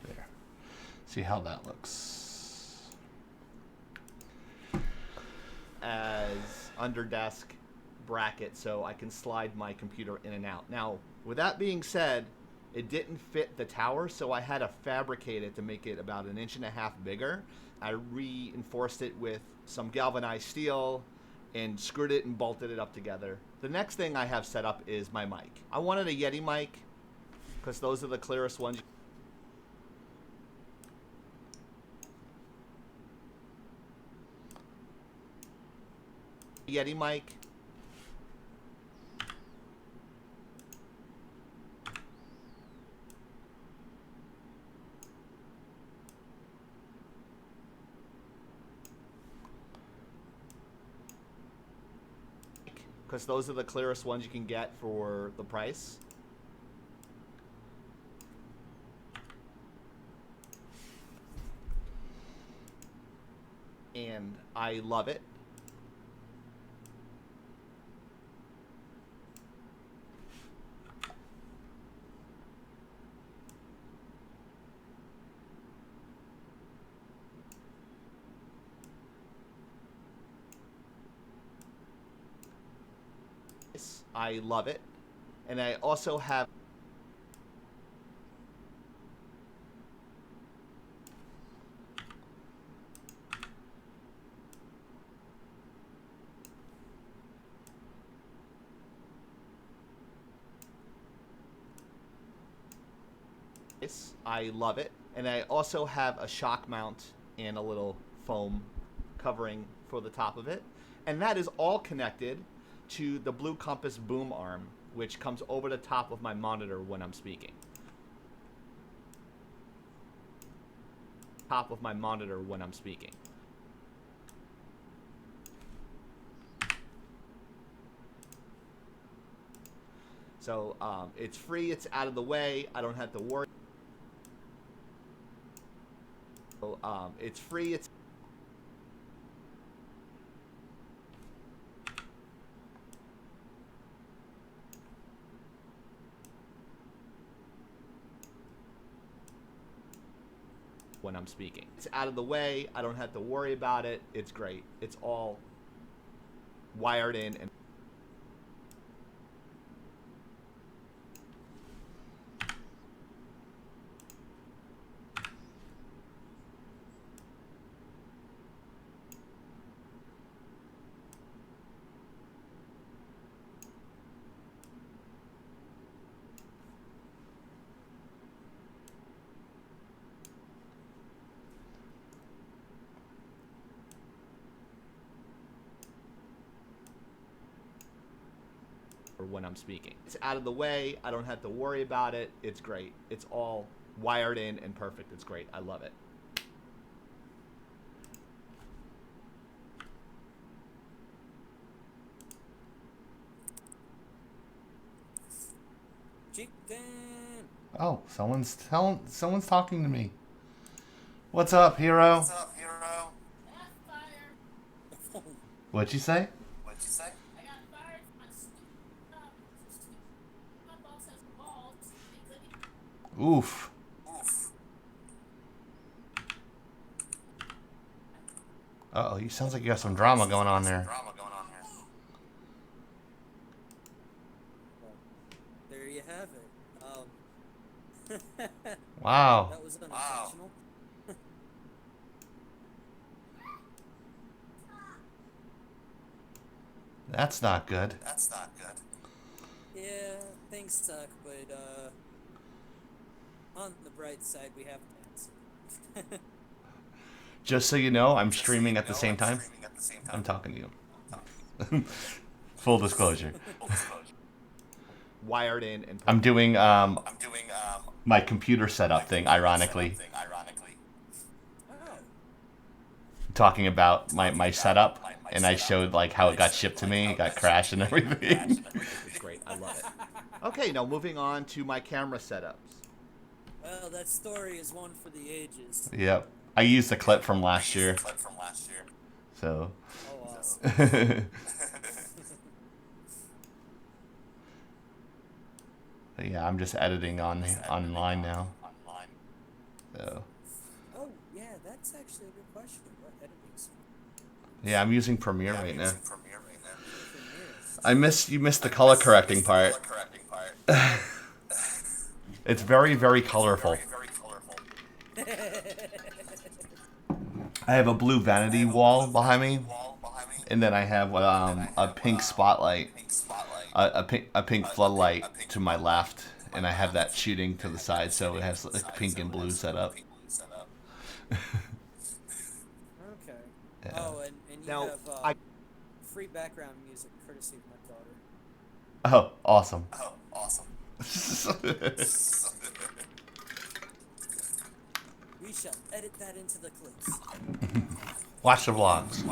There. See how that looks. As under desk bracket so I can slide my computer in and out. Now, with that being said, it didn't fit the tower, so I had to fabricate it to make it about 1.5 inches bigger. I reinforced it with some galvanized steel and screwed it and bolted it up together. The next thing I have set up is my mic. I wanted a Yeti mic because those are the clearest ones. Yeti mic. Because those are the clearest ones you can get for the price. And I love it. I love it. And I also have I love it. And I also have a shock mount and a little foam covering for the top of it. And that is all connected to the Blue Compass boom arm, which comes over the top of my monitor when I'm speaking. Top of my monitor when I'm speaking. So it's free, it's out of the way, I don't have to worry. So it's free, it's when I'm speaking. It's out of the way, I don't have to worry about it, it's great. It's all wired in and when I'm speaking. It's out of the way, I don't have to worry about it, it's great. It's all wired in and perfect, it's great, I love it. Chieftain! Oh, someone's talking to me. What's up, hero? What's up, hero? I got fired. What'd you say? What'd you say? I got fired. My boss has balls. Oof. Oof. Uh-oh, you sounds like you got some drama going on there. Drama going on here. There you have it. Wow. That was unintentional. That's not good. That's not good. Yeah, things suck, but on the bright side, we have plans. Just so you know, I'm streaming at the same time. I'm talking to you. Full disclosure. Wired in and I'm doing my computer setup thing, ironically. Talking about my setup, and I showed like how it got shipped to me, it got crashed and everything. it's great, I love it. Okay, now moving on to my camera setups. Well, that story is one for the ages. Yep. I used a clip from last year. So. Oh, awesome. But yeah, I'm just editing online now. So. Oh, actually a good question. What editing software? Yeah, I'm using Premiere right now. Premiere. You missed the color correcting part. It's very, very colorful. I have a blue vanity wall behind me, and then I have a pink spotlight, a pink floodlight to my left, and I have that shooting to the side, so it has like pink and blue set up. Okay. Yeah. Oh, and you Now, have free background music courtesy of my daughter. Oh, awesome. We shall edit that into the clips. Watch the vlogs.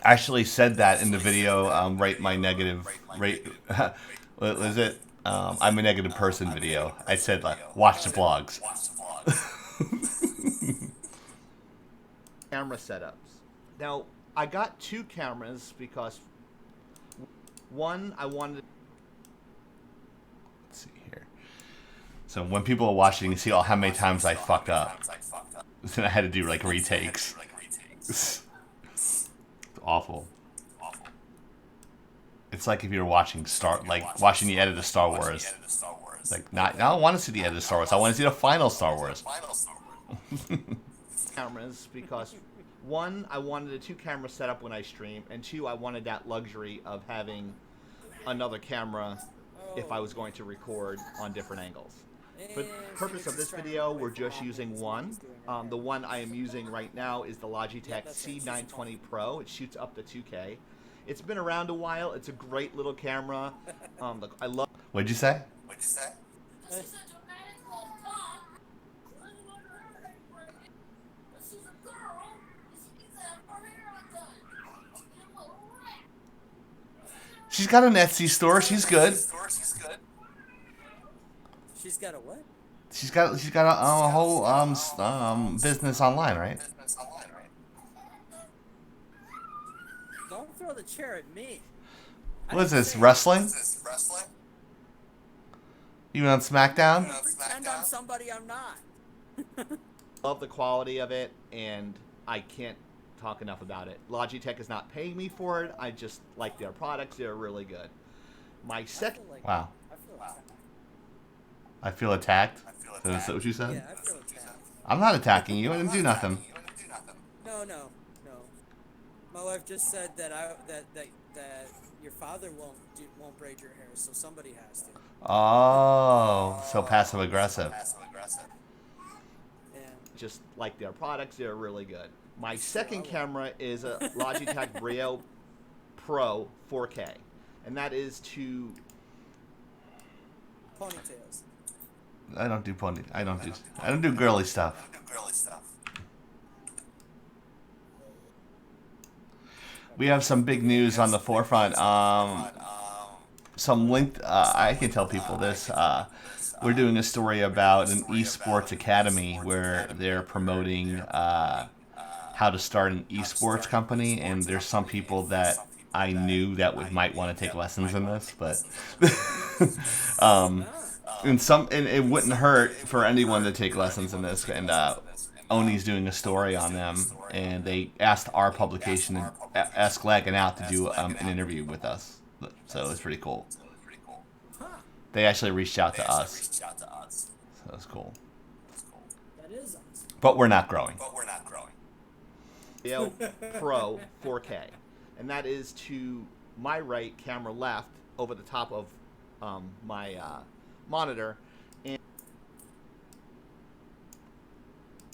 I actually said that in the video, rate my negative, rate, what was it? I'm a negative person video. I said, like, watch the vlogs. Camera setups. Now, I got 2 cameras because one, I wanted... Let's see here. So when people are watching, you see how many times I fucked up. Then I had to do, like, retakes. It's awful. It's like if you're watching watching the edit of Star Wars. Like, I don't want to see the edit of Star Wars. I want to see the final Star Wars. Cameras because one, I wanted a 2-camera setup when I stream, and 2, I wanted that luxury of having another camera if I was going to record on different angles. For the purpose of this video, we're just using one. The one I am using right now is the Logitech C920 Pro. It shoots up to 2K. It's been around a while. It's a great little camera. I love... What'd you say? This is a dramatic little talk. This is a girl. She needs to have her hair undone. She's a little rat. She's got an Etsy store. She's good. She's got a what? She's got a whole business online, right? Don't throw the chair at me. What is this, wrestling? You on SmackDown? Pretend I'm somebody I'm not. Love the quality of it, and I can't talk enough about it. Logitech is not paying me for it. I just like their products. They're really good. My second... Wow. I feel attacked. I feel attacked? Is that what you said? Yeah, I feel attacked. I'm not attacking you. I didn't do nothing. No. My wife just said that that your father won't braid your hair, so somebody has to. Oh, so passive aggressive. Yeah. Just like their products. They're really good. My second camera is a Logitech Brio Pro 4K, and that is to... Ponytails. I don't do girly stuff. We have some big news on the forefront. I can tell people this. We're doing a story about an esports academy where they're promoting how to start an esports company, and there's some people that I knew that might want to take lessons in this, but and it wouldn't hurt for anyone to take lessons in this. And Oni's doing a story on them, and they asked our publication and asked Laggin Out to do an interview with us. So it's pretty cool. They actually reached out to us. So it's cool. That is awesome. But we're not growing. Brio Pro 4K, and that is to my right, camera left, over the top of my monitor, and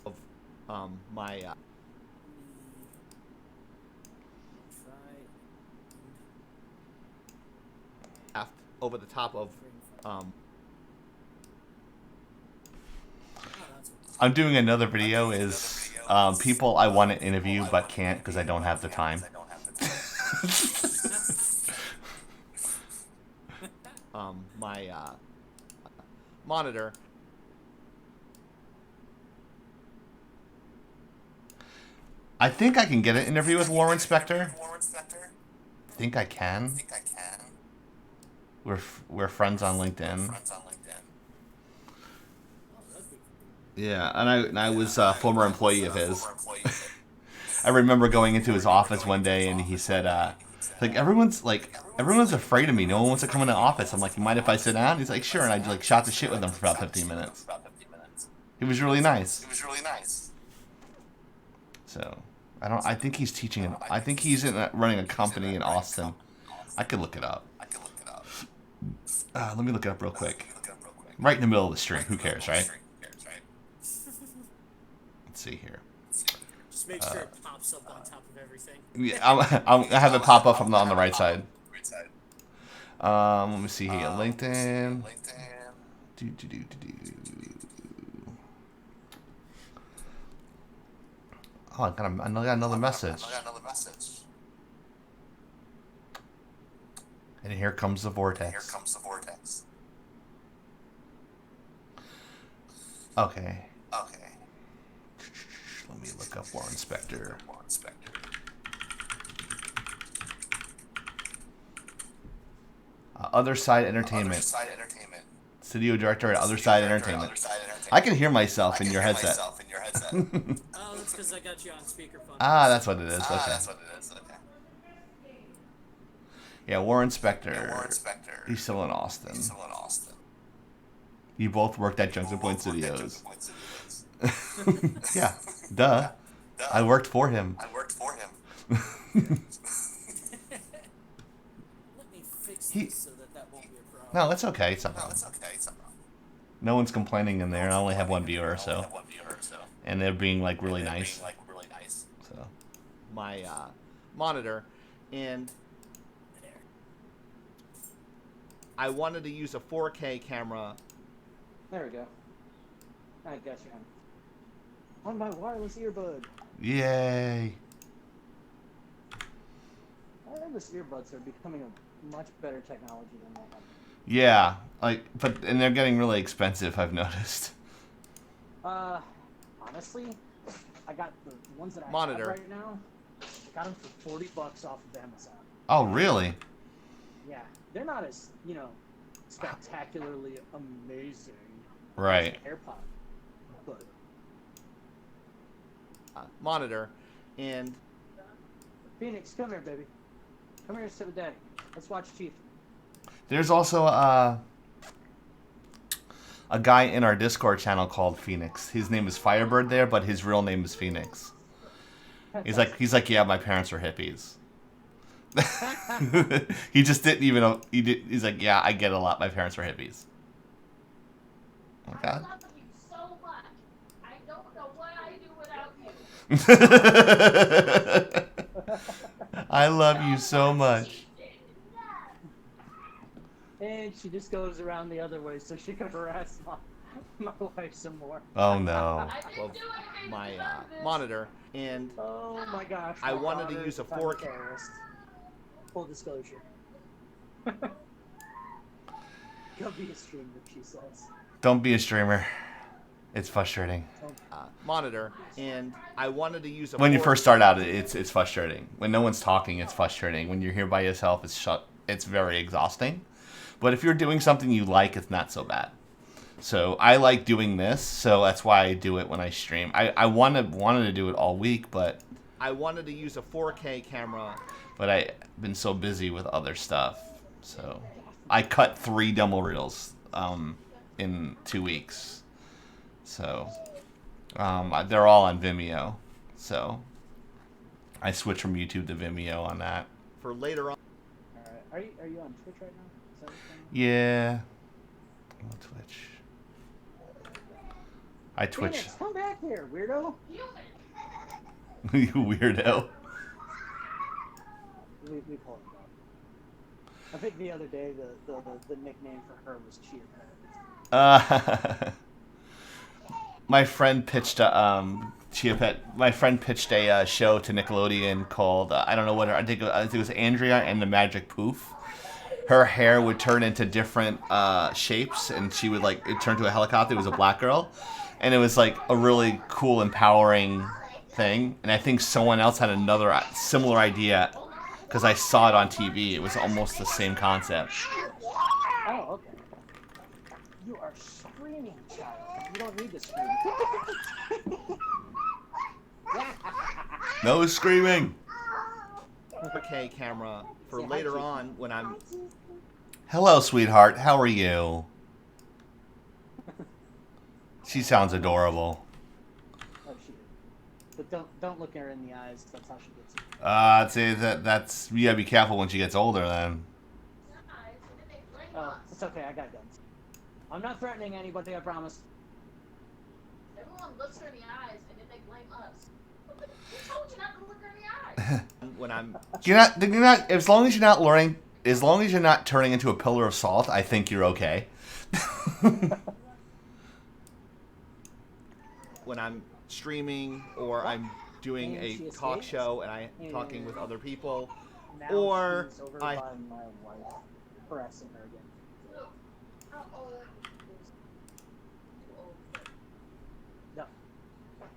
of my left, over the top of I'm doing another video is people I want to interview but can't because I don't have the time. my monitor. I think I can get an interview with War Inspector. I think I can. We're friends on LinkedIn. Yeah, and I was a former employee of his. I remember going into his office one day, and he said, everyone's afraid of me. No one wants to come in the office. I'm like, you mind if I sit down? He's like, sure. And I like shot the shit with him for about 15 minutes. He was really nice. So I think he's teaching. I think he's running a company in Austin. I could look it up. Let me look it up real quick. Right in the middle of the stream. Who cares, right? Let's see here. Just make sure it pops up on top of everything. Yeah, I have it pop up on the right side. Let me see here. LinkedIn. Oh, I got another message. And here comes the vortex. Okay. Let me look up Warren Spector. Other Side Entertainment. Studio director at Other Side Entertainment. I can hear myself in your headset. Oh, that's because I got you on speakerphone. Ah, that's what it is. Okay. Yeah, Warren Spector. He's still in Austin. You both worked at Junction Point Studios. Yeah, duh. I worked for him. Let me fix this so that won't be a problem. No, it's okay. It's not. No one's complaining in there. I only have one viewer, so. And they're being like really nice. So. My monitor, and I wanted to use a 4K camera. There we go. I got you on my wireless earbud. Yay. Wireless earbuds are becoming a much better technology than that. Yeah, and they're getting really expensive, I've noticed. Honestly, I got the ones that I Monitor. have right now. I got them for $40 off of Amazon. Oh, really? Yeah, they're not as spectacularly amazing. Right. As AirPod, but Monitor, and Phoenix, come here, baby. Come here and sit with Daddy. Let's watch Chieftain. There's also a guy in our Discord channel called Phoenix. His name is Firebird there, but his real name is Phoenix. He's like, yeah, my parents are hippies. He just didn't even know. He's like, yeah, I get a lot. My parents were hippies. Okay. I love you so much. I don't know what I do without you. I love you so much. And she just goes around the other way so she can harass my wife some more. Oh no. Well, my monitor, and Oh my gosh. I my wanted to daughter use a is a 4K. terrorist. Full disclosure. Go be a streamer, she says. Don't be a streamer. It's frustrating. Monitor, and I wanted to use a When you 4K. first start out, it's frustrating. When no one's talking, it's frustrating. When you're here by yourself, it's very exhausting. But if you're doing something you like, it's not so bad. So I like doing this, so that's why I do it when I stream. I wanted to do it all week, but I wanted to use a 4K camera. but I've been so busy with other stuff. So I cut 3 demo reels in 2 weeks. So they're all on Vimeo. So I switched from YouTube to Vimeo on that. For later on. Alright. Are you on Twitch right now? Is that what's going on? Yeah. I'm on Twitch. I Twitch. Phoenix, come back here, weirdo. You weirdo. We call it that. I think the other day the nickname for her was Chieftain. My friend pitched my friend pitched a show to Nickelodeon called I don't know what I think it was Andrea and the Magic Poof. Her hair would turn into different shapes, and she would it turned to a helicopter. It was a black girl, and it was like a really cool, empowering thing. And I think someone else had another similar idea because I saw it on TV. It was almost the same concept. Oh, okay. You are screaming, child. You don't need to scream. No screaming. 4K camera for later on when I'm. Hello, sweetheart. How are you? She sounds adorable. Oh, she is. But don't look her in the eyes. That's how she gets you. I'd say that's you gotta be careful when she gets older. Then. Oh, it's okay. I got guns. I'm not threatening anybody. I promise. Everyone looks her in the eyes and then they blame us. Who told you not to look her in the eyes? When I'm. You're not. As long as you're not learning. As long as you're not turning into a pillar of salt, I think you're okay. When I'm streaming or I'm doing a talk show and I'm talking with other people, Now or she's over I. by my wife, harassing her again. No,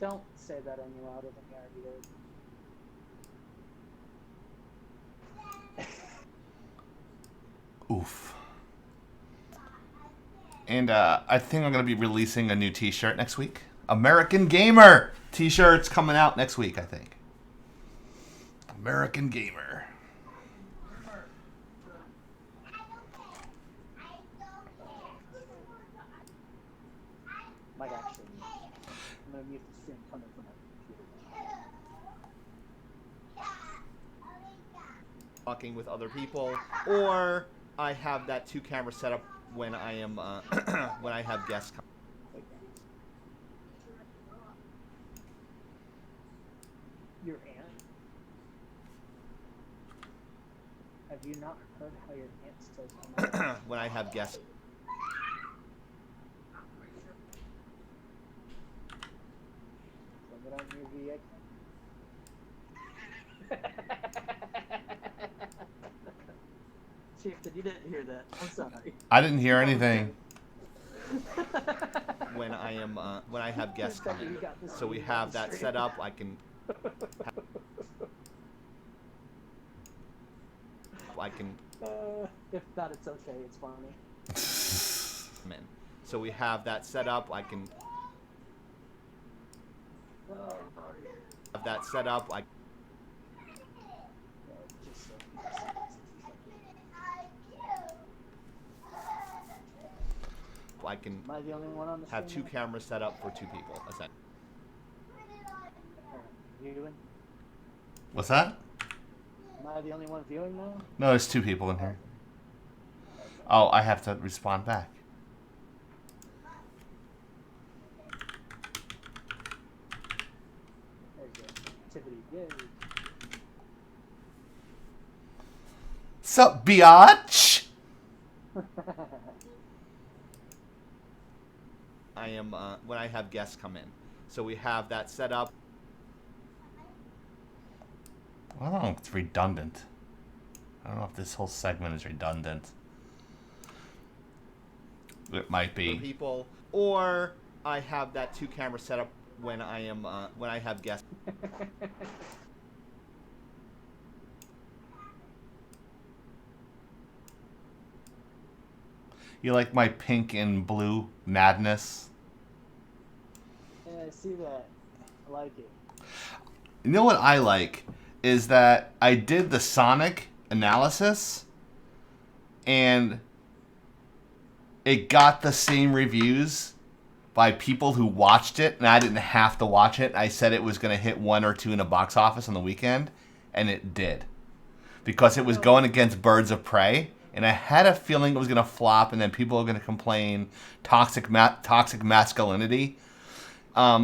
don't say that any louder than you already did. Oof. And I think I'm going to be releasing a new t-shirt next week. American Gamer t-shirts coming out next week, I think. American Gamer. Might actually. I'm going to mute the stream coming from my computer. Talking with other people, or I have that 2-camera setup when I am when I have guests come. Your aunt? Have you not heard how your aunt says When I have guests. Blame it on your VA. Chieftain, you didn't hear that. I'm sorry. I didn't hear anything. When I am when I have guests come in, so we have that set up. I can. If not, it's okay. It's funny. Come in. So we have that set up. I can. Have that set up. I can Am I the only one on the have 2 stream now? cameras set up for 2 people. Viewing? What's that? Am I the only one viewing now? No, there's 2 people in here. Oh, I have to respond back. There you go. Activity. Yay. Sup, biatch? I am when I have guests come in, so we have that set up. I don't know if it's redundant. I don't know if this whole segment is redundant. It might For be. people, or I have that 2-camera setup when I am when I have guests. You like my pink and blue madness? Yeah, I see that. I like it. You know what I like is that I did the Sonic analysis and it got the same reviews by people who watched it, and I didn't have to watch it. I said it was going to hit 1 or 2 in the box office on the weekend, and it did. Because it was going against Birds of Prey, and I had a feeling it was going to flop, and then people are going to complain toxic masculinity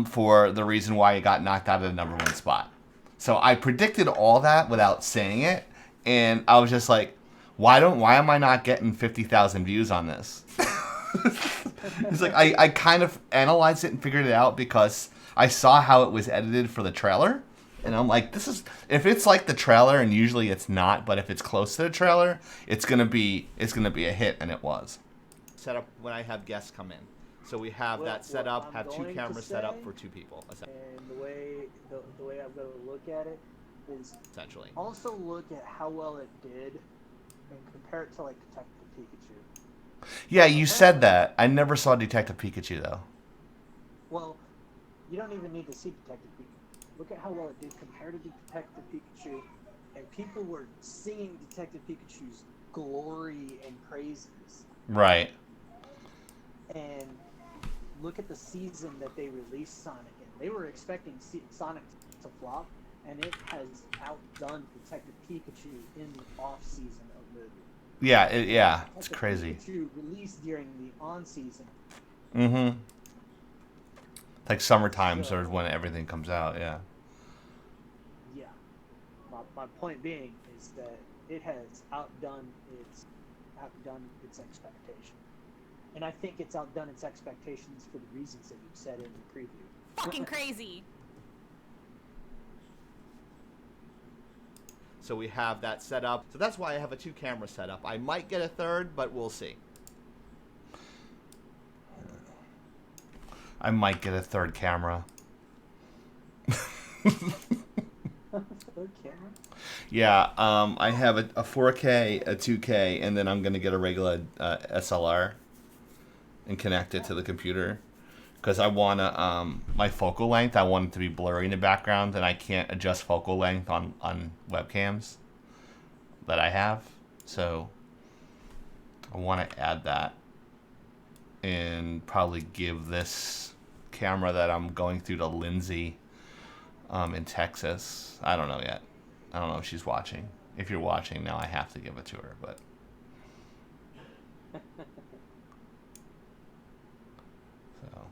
for the reason why it got knocked out of the #1 spot. So I predicted all that without saying it, and I was just like, why am I not getting 50,000 views on this? It's like I kind of analyzed it and figured it out because I saw how it was edited for the trailer, and I'm like, this is, if it's like the trailer, and usually it's not, but if it's close to the trailer, it's gonna be a hit, and it was. Set up when I have guests come in, so we have that set up. Have 2 cameras set up for 2 people. And the way I'm going to look at it is Essentially. also look at how well it did and compare it to like Detective Pikachu. Yeah, you said that. I never saw Detective Pikachu though. Well, you don't even need to see Detective Pikachu. Look at how well it did compared to Detective Pikachu, and people were singing Detective Pikachu's glory and praises. Right. And look at the season that they released Sonic in. They were expecting Sonic to flop, and it has outdone Detective Pikachu in the off season of movie. Yeah, it's Detective crazy. Pikachu released during the on season. Mm-hmm. Like summertime, so is when everything comes out. Yeah. Yeah. My point being is that it has outdone its expectation. And I think it's outdone its expectations for the reasons that you said in the preview. Fucking crazy. So we have that set up. So that's why I have a 2-camera setup. I might get a third, but we'll see. I might get a third camera. Third camera? Yeah, I have a 4K, a 2K, and then I'm gonna get a regular SLR and connect it to the computer because I wanna my focal length. I want it to be blurry in the background, and I can't adjust focal length on webcams that I have. So I want to add that and probably give this camera that I'm going through to Lindsay in Texas. I don't know yet. I don't know if she's watching. If you're watching now, I have to give it to her, but so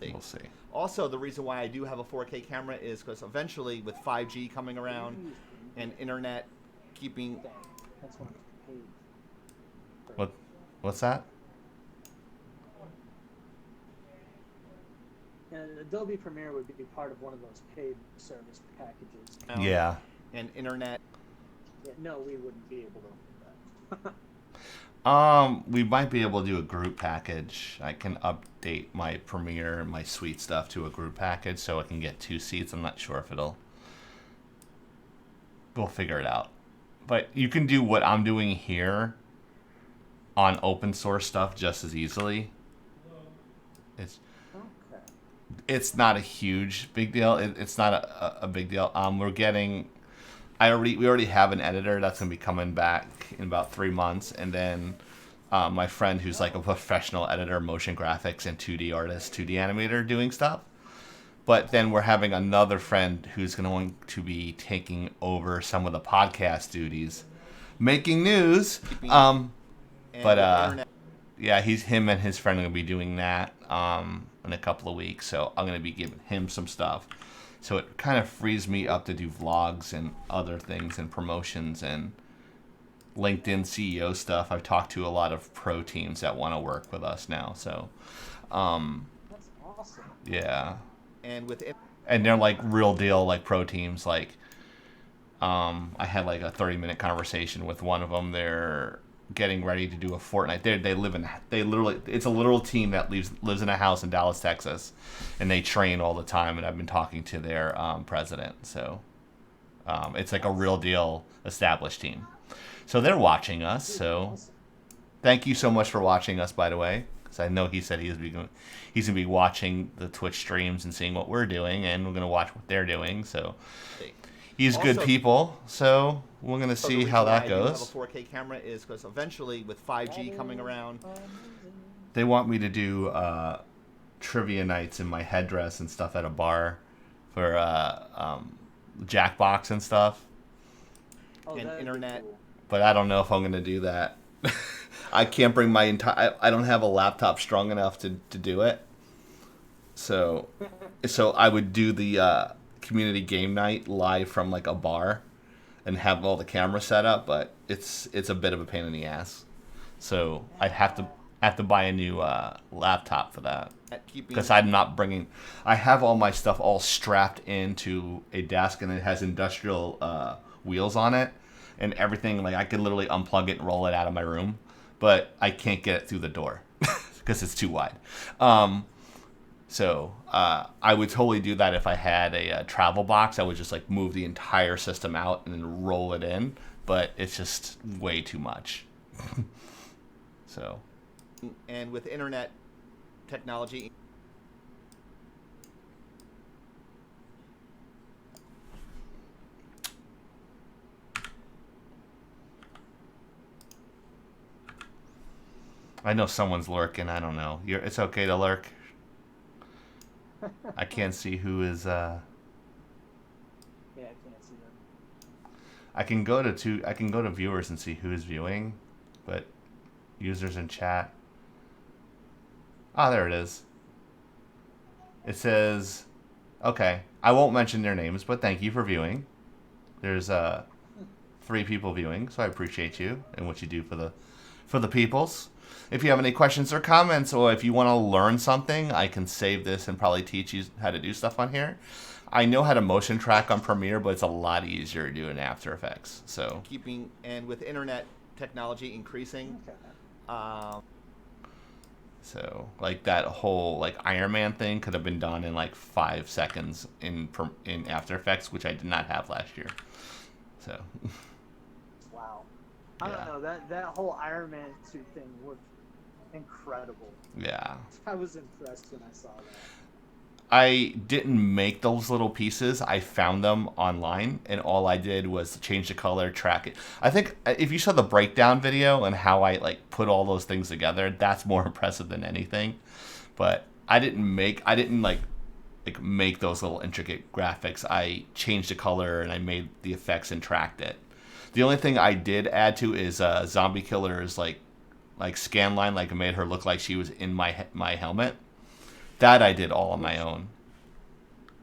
we'll see. Also, the reason why I do have a 4K camera is because eventually, with 5G coming around and internet keeping... That's what I'm paid. What's that? Adobe Premiere would be part of one of those paid service packages. Yeah. And internet. Yeah, no, we wouldn't be able to do that. We might be able to do a group package. I can update my Premiere and my Suite stuff to a group package so I can get 2 seats. I'm not sure if we'll figure it out. But you can do what I'm doing here on open source stuff just as easily. It's not a huge big deal. It's not a big deal. We already have an editor that's gonna be coming back in about 3 months, and then my friend who's like a professional editor, motion graphics and 2D artist, 2D animator doing stuff. But then we're having another friend who's going to be taking over some of the podcast duties, making news. Yeah, him and his friend are gonna be doing that in a couple of weeks. So I'm gonna be giving him some stuff. So it kind of frees me up to do vlogs and other things and promotions and LinkedIn CEO stuff. I've talked to a lot of pro teams that want to work with us now. So, that's awesome. Yeah. And they're like real deal, like pro teams. Like, I had like a 30-minute conversation with one of them. They're getting ready to do a Fortnite. It's a literal team that lives in a house in Dallas, Texas, and they train all the time. And I've been talking to their president, so it's like a real deal established team. So they're watching us. So thank you so much for watching us, by the way, because I know he said he's gonna be watching the Twitch streams and seeing what we're doing, and we're gonna watch what they're doing. So he's good people. So we're gonna see how that goes. I do have a 4K camera is because eventually, with 5G coming around, they want me to do trivia nights in my headdress and stuff at a bar for Jackbox and stuff. And internet. Cool. But I don't know if I'm gonna do that. I can't bring my entire. I don't have a laptop strong enough to do it. So I would do the community game night live from like a bar and have all the cameras set up, but it's a bit of a pain in the ass. So I'd have to buy a new laptop for that, because I'm not bringing. I have all my stuff all strapped into a desk, and it has industrial wheels on it and everything. Like I could literally unplug it and roll it out of my room, but I can't get it through the door because it's too wide. So I would totally do that if I had a travel box. I would just like move the entire system out and then roll it in, but it's just way too much. So. And with internet technology, I know someone's lurking. I don't know. It's okay to lurk. I can't see who is. Yeah, I can't see them. I can go to viewers and see who's viewing, but users in chat. Ah, there it is. It says, okay, I won't mention their names, but thank you for viewing. There's 3 people viewing, so I appreciate you and what you do for the peoples. If you have any questions or comments, or if you want to learn something, I can save this and probably teach you how to do stuff on here. I know how to motion track on Premiere, but it's a lot easier to do in After Effects. So And with internet technology increasing, so like that whole like Iron Man thing could have been done in like 5 seconds in After Effects, which I did not have last year. So. Wow. I don't know, that whole Iron Man suit thing looked incredible. Yeah. I was impressed when I saw that. I didn't make those little pieces. I found them online, and all I did was change the color, track it. I think if you saw the breakdown video and how I like put all those things together, that's more impressive than anything. But I didn't make those little intricate graphics. I changed the color and I made the effects and tracked it. The only thing I did add to is Zombie Killer's like scan line, like it made her look like she was in my helmet. That I did all on my own.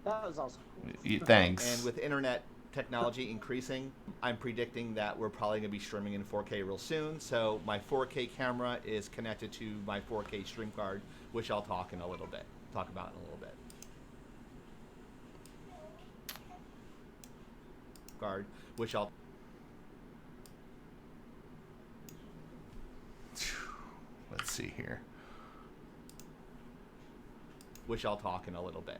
That was also cool. Thanks. And with internet technology increasing, I'm predicting that we're probably going to be streaming in 4K real soon. So my 4K camera is connected to my 4K stream card, which I'll talk about in a little bit. Let's see here. Which I'll talk in a little bit.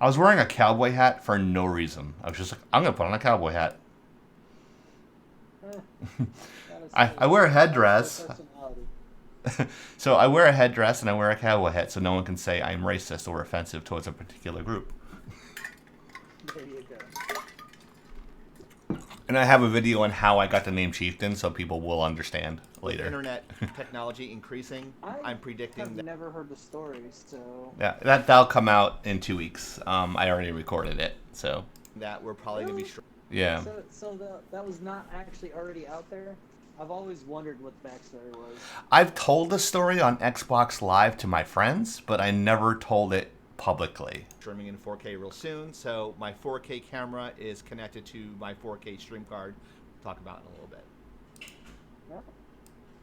I was wearing a cowboy hat for no reason. I was just like, I'm going to put on a cowboy hat. I wear a headdress. So I wear a headdress and I wear a cowboy hat so no one can say I'm racist or offensive towards a particular group. There you go. And I have a video on how I got the name Chieftain so people will understand later. With internet technology increasing, I'm predicting I've never heard the story, so... Yeah, that'll come out in 2 weeks. I already recorded it, so... That we're probably going to be... Yeah. So that was not actually already out there? I've always wondered what the backstory was. I've told the story on Xbox Live to my friends, but I never told it publicly. Streaming in 4K real soon, so my 4K camera is connected to my 4K stream card. Talk about it in a little bit. Well,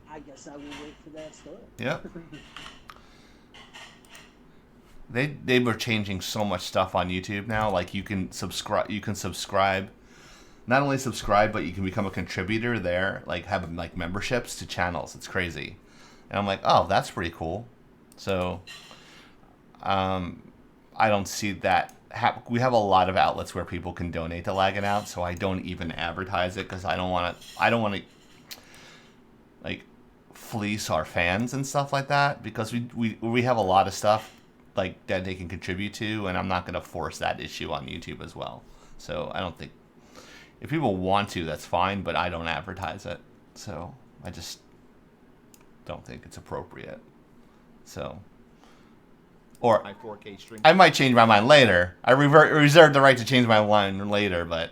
I guess I will wait for that story. Yep. They were changing so much stuff on YouTube now. Like you can subscribe. Not only subscribe, but you can become a contributor there. Like have like memberships to channels. It's crazy. And I'm like, oh, that's pretty cool. So, I don't see that. We have a lot of outlets where people can donate to Laggin Out, so I don't even advertise it because I don't want to like fleece our fans and stuff like that because we have a lot of stuff like that they can contribute to, and I'm not going to force that issue on YouTube as well. So I don't think if people want to, that's fine, but I don't advertise it. So I just don't think it's appropriate. So. Or my 4K stream. I might change my mind later. I reserve the right to change my mind later, but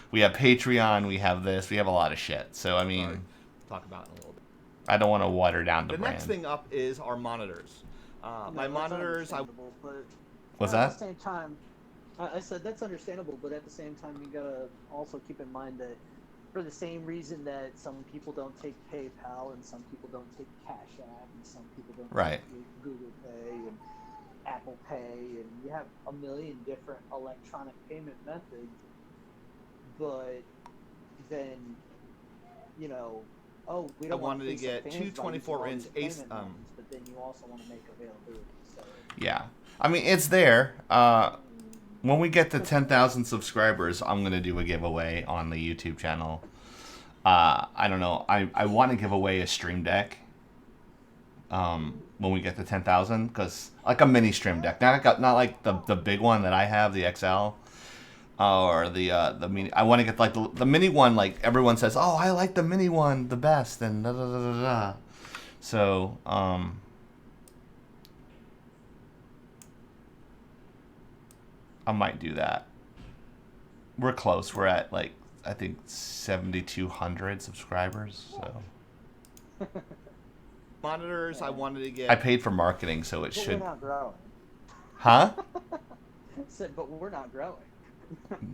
we have Patreon, we have this, we have a lot of shit. So, I mean... Talk about it in a little bit. I don't want to water down the brand. Next thing up is our monitors. My monitors... What's that? At the same time, I said that's understandable, but at the same time, you gotta also keep in mind that for the same reason that some people don't take PayPal and some people don't take Cash App and some people don't take Google Pay and Apple Pay, and you have a million different electronic payment methods, but then, we don't want to get two 24-inch Ace. But then you also want to make availability. So. Yeah, I mean it's there. When we get to 10,000 subscribers, I'm gonna do a giveaway on the YouTube channel. I don't know. I want to give away a Stream Deck. When we get to 10,000, because like a mini Stream Deck, not like the big one that I have, the XL, or the mini. I want to get like the mini one. Like everyone says, oh, I like the mini one the best, and da da da da da. So I might do that. We're close. We're at like I think 7,200 subscribers. So monitors. I wanted to get. I paid for marketing, so it But should. we're not growing. Huh? Said, but we're not growing.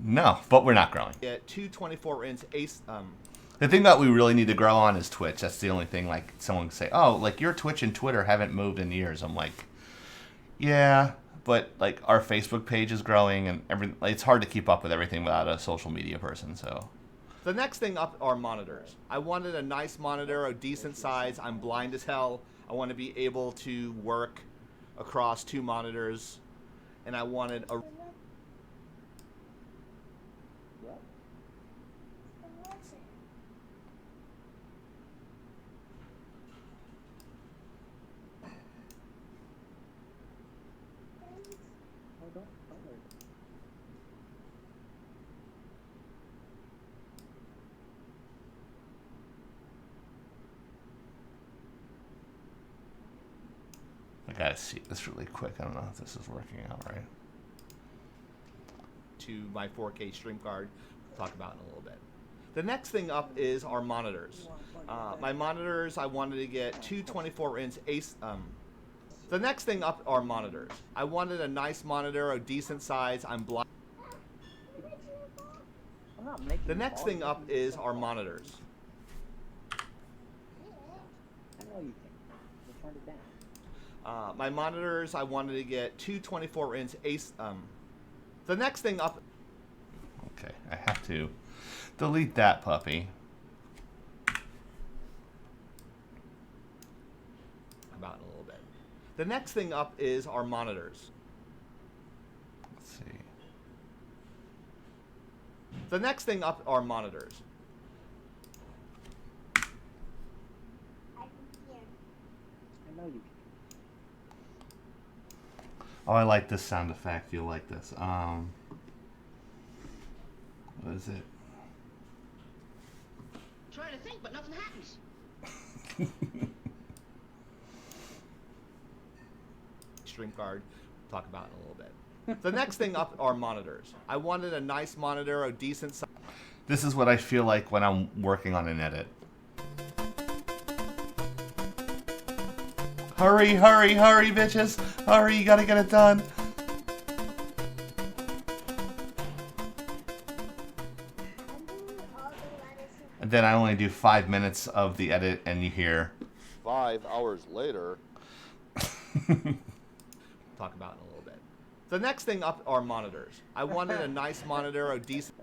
No, but we're not growing. Get two 24-inch Ace. The thing that we really need to grow on is Twitch. That's the only thing. Like someone can say, "Oh, like your Twitch and Twitter haven't moved in years." I'm like, "Yeah, but like our Facebook page is growing, and it's hard to keep up with everything without a social media person." So, The next thing up are monitors. I wanted a nice monitor, a decent size. I'm blind as hell. I want to be able to work across two monitors, and I wanted a. I gotta see this really quick. I don't know if this is working out right. To my 4K stream card. We'll talk about in a little bit. The next thing up is our monitors. My monitors, I wanted to get two 24-inch Ace. The next thing up are monitors. I wanted a nice monitor, a decent size. I'm blind. I'm not making The next thing up is our monitors. I know you can. You turned it down. My monitors, I wanted to get two 24-inch Ace. The next thing up. Okay, I have to delete that puppy. About in a little bit. The next thing up is our monitors. Let's see. The next thing up are monitors. I know you can. Oh, I like this sound effect. You'll like this. What is it? Trying to think, but nothing happens. Stream card. Talk about in a little bit. The next thing up are monitors. I wanted a nice monitor, a decent size. This is what I feel like when I'm working on an edit. Hurry, hurry, hurry, bitches! Hurry, you gotta get it done. And then I only do 5 minutes of the edit, and you hear 5 hours later. Talk about in a little bit. The next thing up are monitors. I wanted a nice monitor, a decent.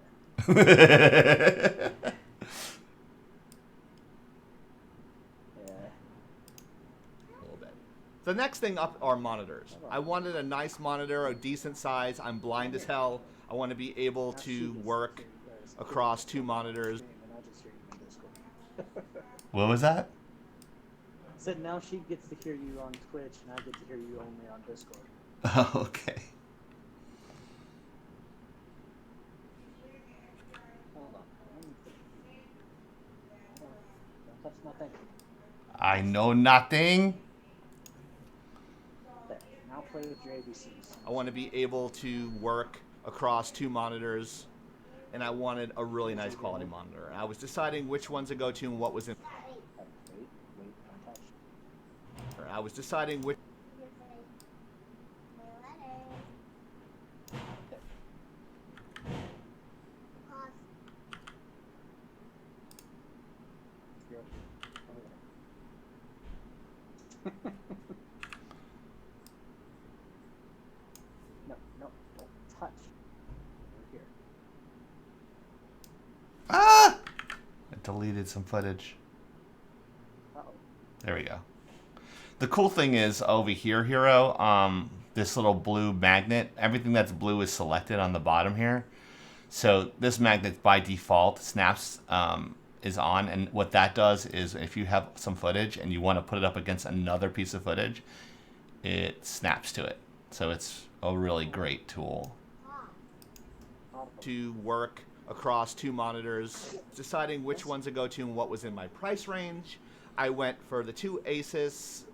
The next thing up are monitors. I wanted a nice monitor, a decent size. I'm blind as hell. I want to be able to work across two monitors. What was that? Said now she gets to hear you on Twitch, and I get to hear you only on Discord. Oh, okay. Hold on. Don't touch nothing. I know nothing. There. Now play with your ABCs. I want to be able to work across two monitors, and I wanted a really nice quality monitor. I was deciding which ones to go to and what was in. Wait, don't touch. I was deciding which. No, don't touch. Over here. Ah! I deleted some footage. Uh-oh. There we go. The cool thing is over here, Hero, this little blue magnet, everything that's blue is selected on the bottom here. So this magnet by default snaps is on, and what that does is if you have some footage and you want to put it up against another piece of footage, it snaps to it. So it's a really great tool. to work across 2 monitors, deciding which ones to go to and what was in my price range. I went for the 2 Asus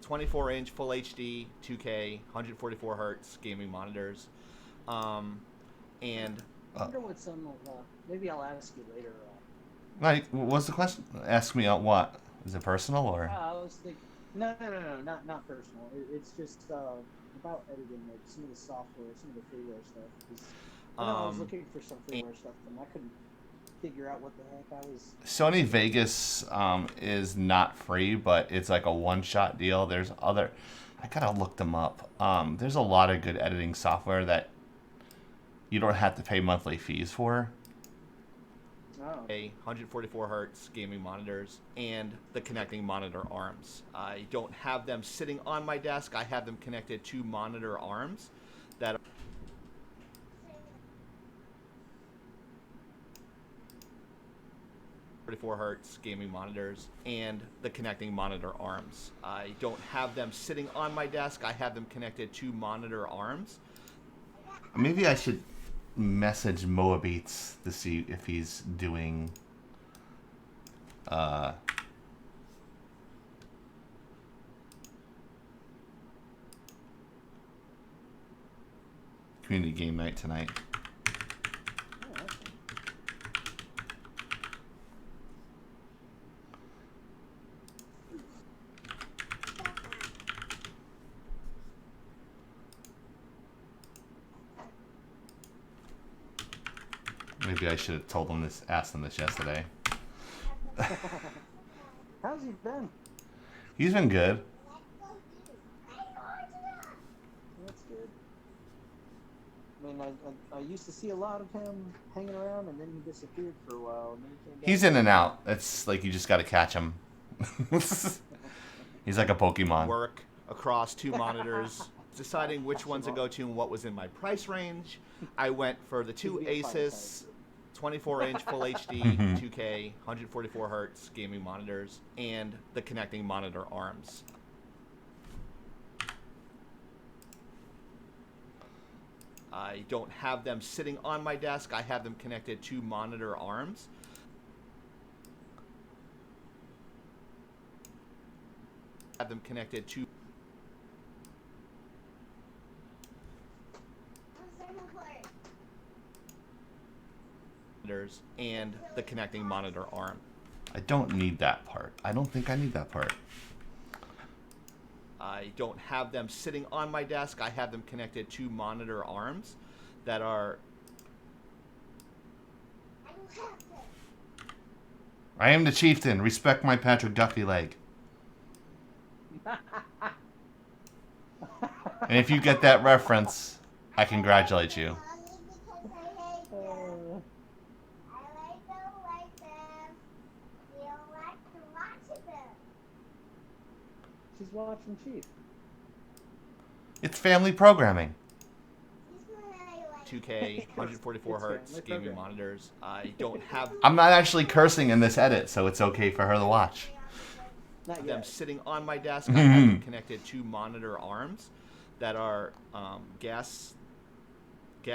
24-inch Full HD 2K 144 hertz gaming monitors, and I wonder what some of. Maybe I'll ask you later. Like, what's the question? Ask me what? Is it personal or? I was thinking. No, not personal. It's just about editing, like some of the software, some of the freeware stuff. 'Cause I was looking for some freeware stuff, and I couldn't figure out what the heck I was. Sony Vegas is not free, but it's like a one-shot deal. There's other. I gotta look them up. There's a lot of good editing software that you don't have to pay monthly fees for. A 144 hertz gaming monitors and the connecting monitor arms. I don't have them sitting on my desk. I have them connected to monitor arms that are 44 hertz gaming monitors and the connecting monitor arms. I don't have them sitting on my desk. I have them connected to monitor arms. Maybe I should message Moabeats to see if he's doing community game night tonight. Maybe I should have told him this, asked him this yesterday. How's he been? He's been good. That's good. I mean, I used to see a lot of him hanging around, and then he disappeared for a while. And then he came back. He's in and out. It's like you just got to catch him. He's like a Pokemon. Work across 2 monitors, deciding which ones to go to and what was in my price range. I went for the 2 Asus 24-inch Full HD 2K 144 hertz gaming monitors and the connecting monitor arms. I don't have them sitting on my desk. I have them connected to monitor arms. Have them connected to and the connecting monitor arm. I don't need that part. I don't think I need that part. I don't have them sitting on my desk. I have them connected to monitor arms that are I am the Chieftain. Respect my Patrick Duffy leg. And if you get that reference, I congratulate you. She's watching Chief. It's family programming. 2K 144 hertz gaming monitors. I don't have I'm not actually cursing in this edit, so it's okay for her to watch. them sitting on my desk. I have them connected to monitor arms that are gas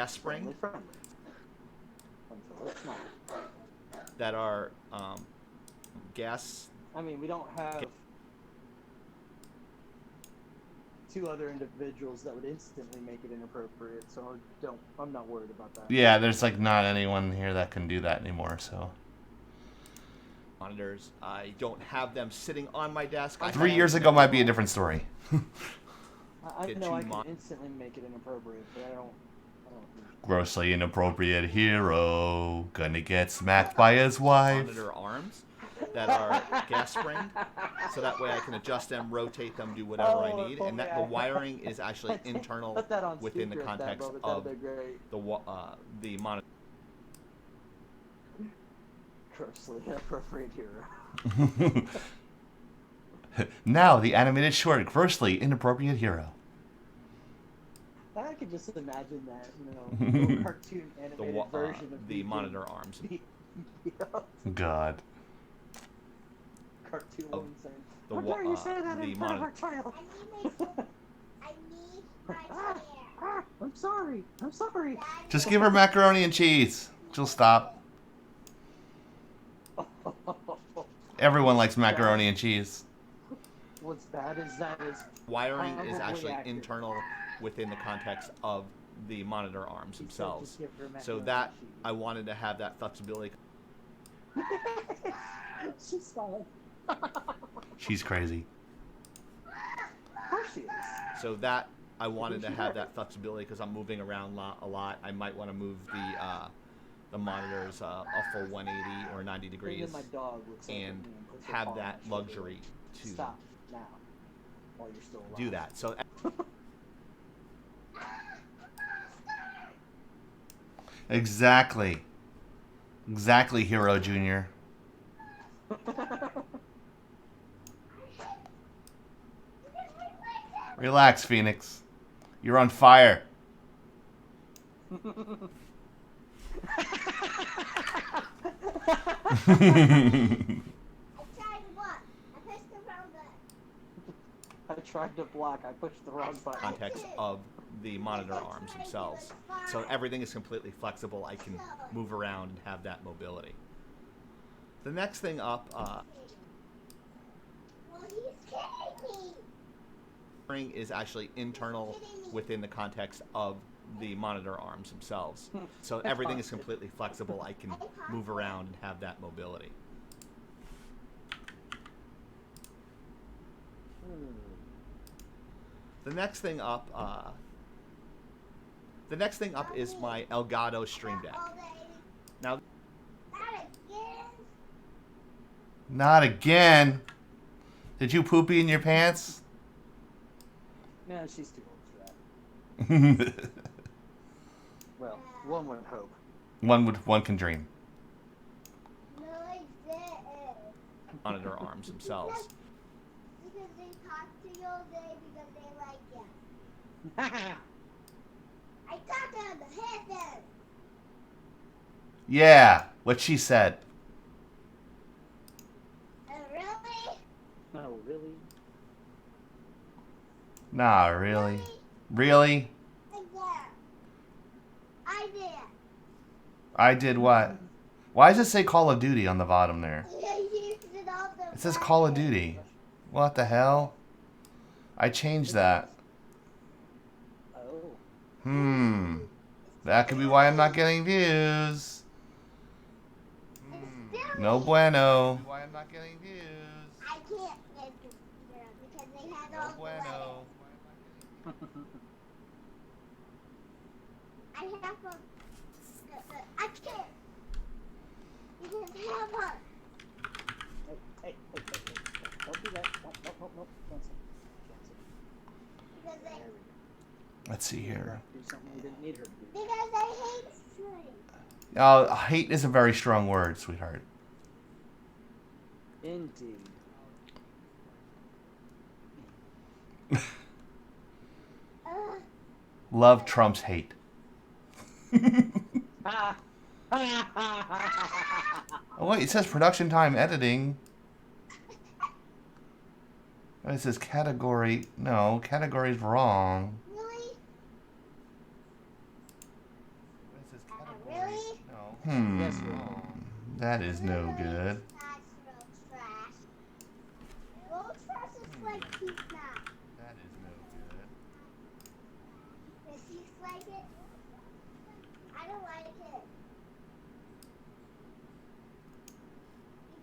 spring. That are gas. I mean, we don't have 2 other individuals that would instantly make it inappropriate, so I'm not worried about that. Yeah, there's like not anyone here that can do that anymore, so. Monitors. I don't have them sitting on my desk. 3 years ago might be a different story. I know I can instantly make it inappropriate, but I don't. Grossly inappropriate hero, gonna get smacked by his wife. Monitor arms that are gas spring, so that way I can adjust them, rotate them, do whatever I need, and that the wiring is actually internal within the context of the monitor. Grossly inappropriate hero. Now the animated short, grossly inappropriate hero. I could just imagine that, little cartoon animated version of the monitor arms. God. Cartoon saying, "How dare you say that in front of our child?" I need my chair. I'm sorry. I'm sorry. Just give her macaroni and cheese. She'll stop. Everyone likes macaroni and cheese. What's bad is that is Wiring is probably actually accurate. internal within the context of the monitor arms He said themselves. just give her So macaroni that and I wanted to have that flexibility. cheese. She's solid. She's crazy. Of course she is. So that I wanted to have that flexibility because I'm moving around a lot. I might want to move the monitors a full 180 or 90 And degrees then my dog looks over at and me puts her have paw on that my shoulder. luxury to Stop now, while you're still alive. do that. So Exactly. Exactly, Hero Jr. Relax, Phoenix. You're on fire. I tried to block. I pushed the wrong button. context of the monitor arms themselves. So everything is completely flexible. I can move around and have that mobility. The next thing up is actually internal within the context of the monitor arms themselves. So everything is completely flexible. I can move around and have that mobility. The next thing up is my Elgato Stream Deck. Now, Not again. Did you poopy in your pants? No, she's too old for that. Well, one would hope. One can dream. monitor arms themselves. Because they talk to you all day because they like you. I talk to the head. Yeah, what she said. Really? No, really? Nah, really? Really? Yeah. I did. I did what? Why does it say Call of Duty on the bottom there? It says Call of Duty. What the hell? I changed that. Oh. That could be why I'm not getting views. No bueno. Why I'm not getting views. I can't get the because they had all the bueno. I have a. I can't. You can have her. Hey. Don't do that. No. Cancel. Because they. There we go. Let's see here. Do something we didn't need her to do. Because I hate string. Oh, hate is a very strong word, sweetheart. Indeed. Love trumps hate. Ah. Oh wait, it says production time editing. Oh, it says category. No, category's wrong. Really? It says category. Really? No. Yes, wrong. That is no good. That's real trash. Real trash is like cute now. That is no good. Does he like it? I don't like it.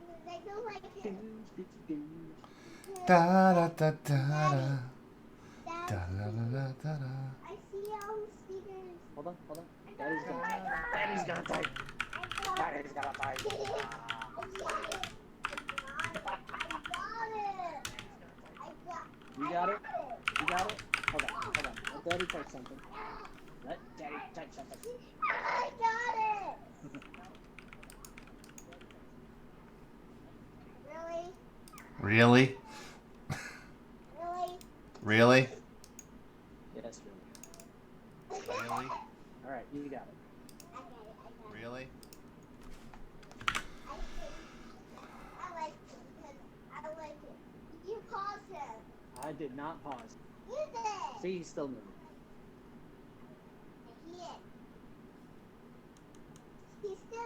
Because I don't like it. Da da da da da. Daddy, Da da da da da da. I see all the speakers. Hold on. Daddy's gonna type. Daddy's gonna type. Daddy's gonna type. You got it? Hold on. Let Daddy type something. I got it! Really? Really? Really? Really? Yes, really. Really? Alright, you got it. I got it. Really? I like it because I like it. You paused it. I did not pause. You did. See, he's still moving.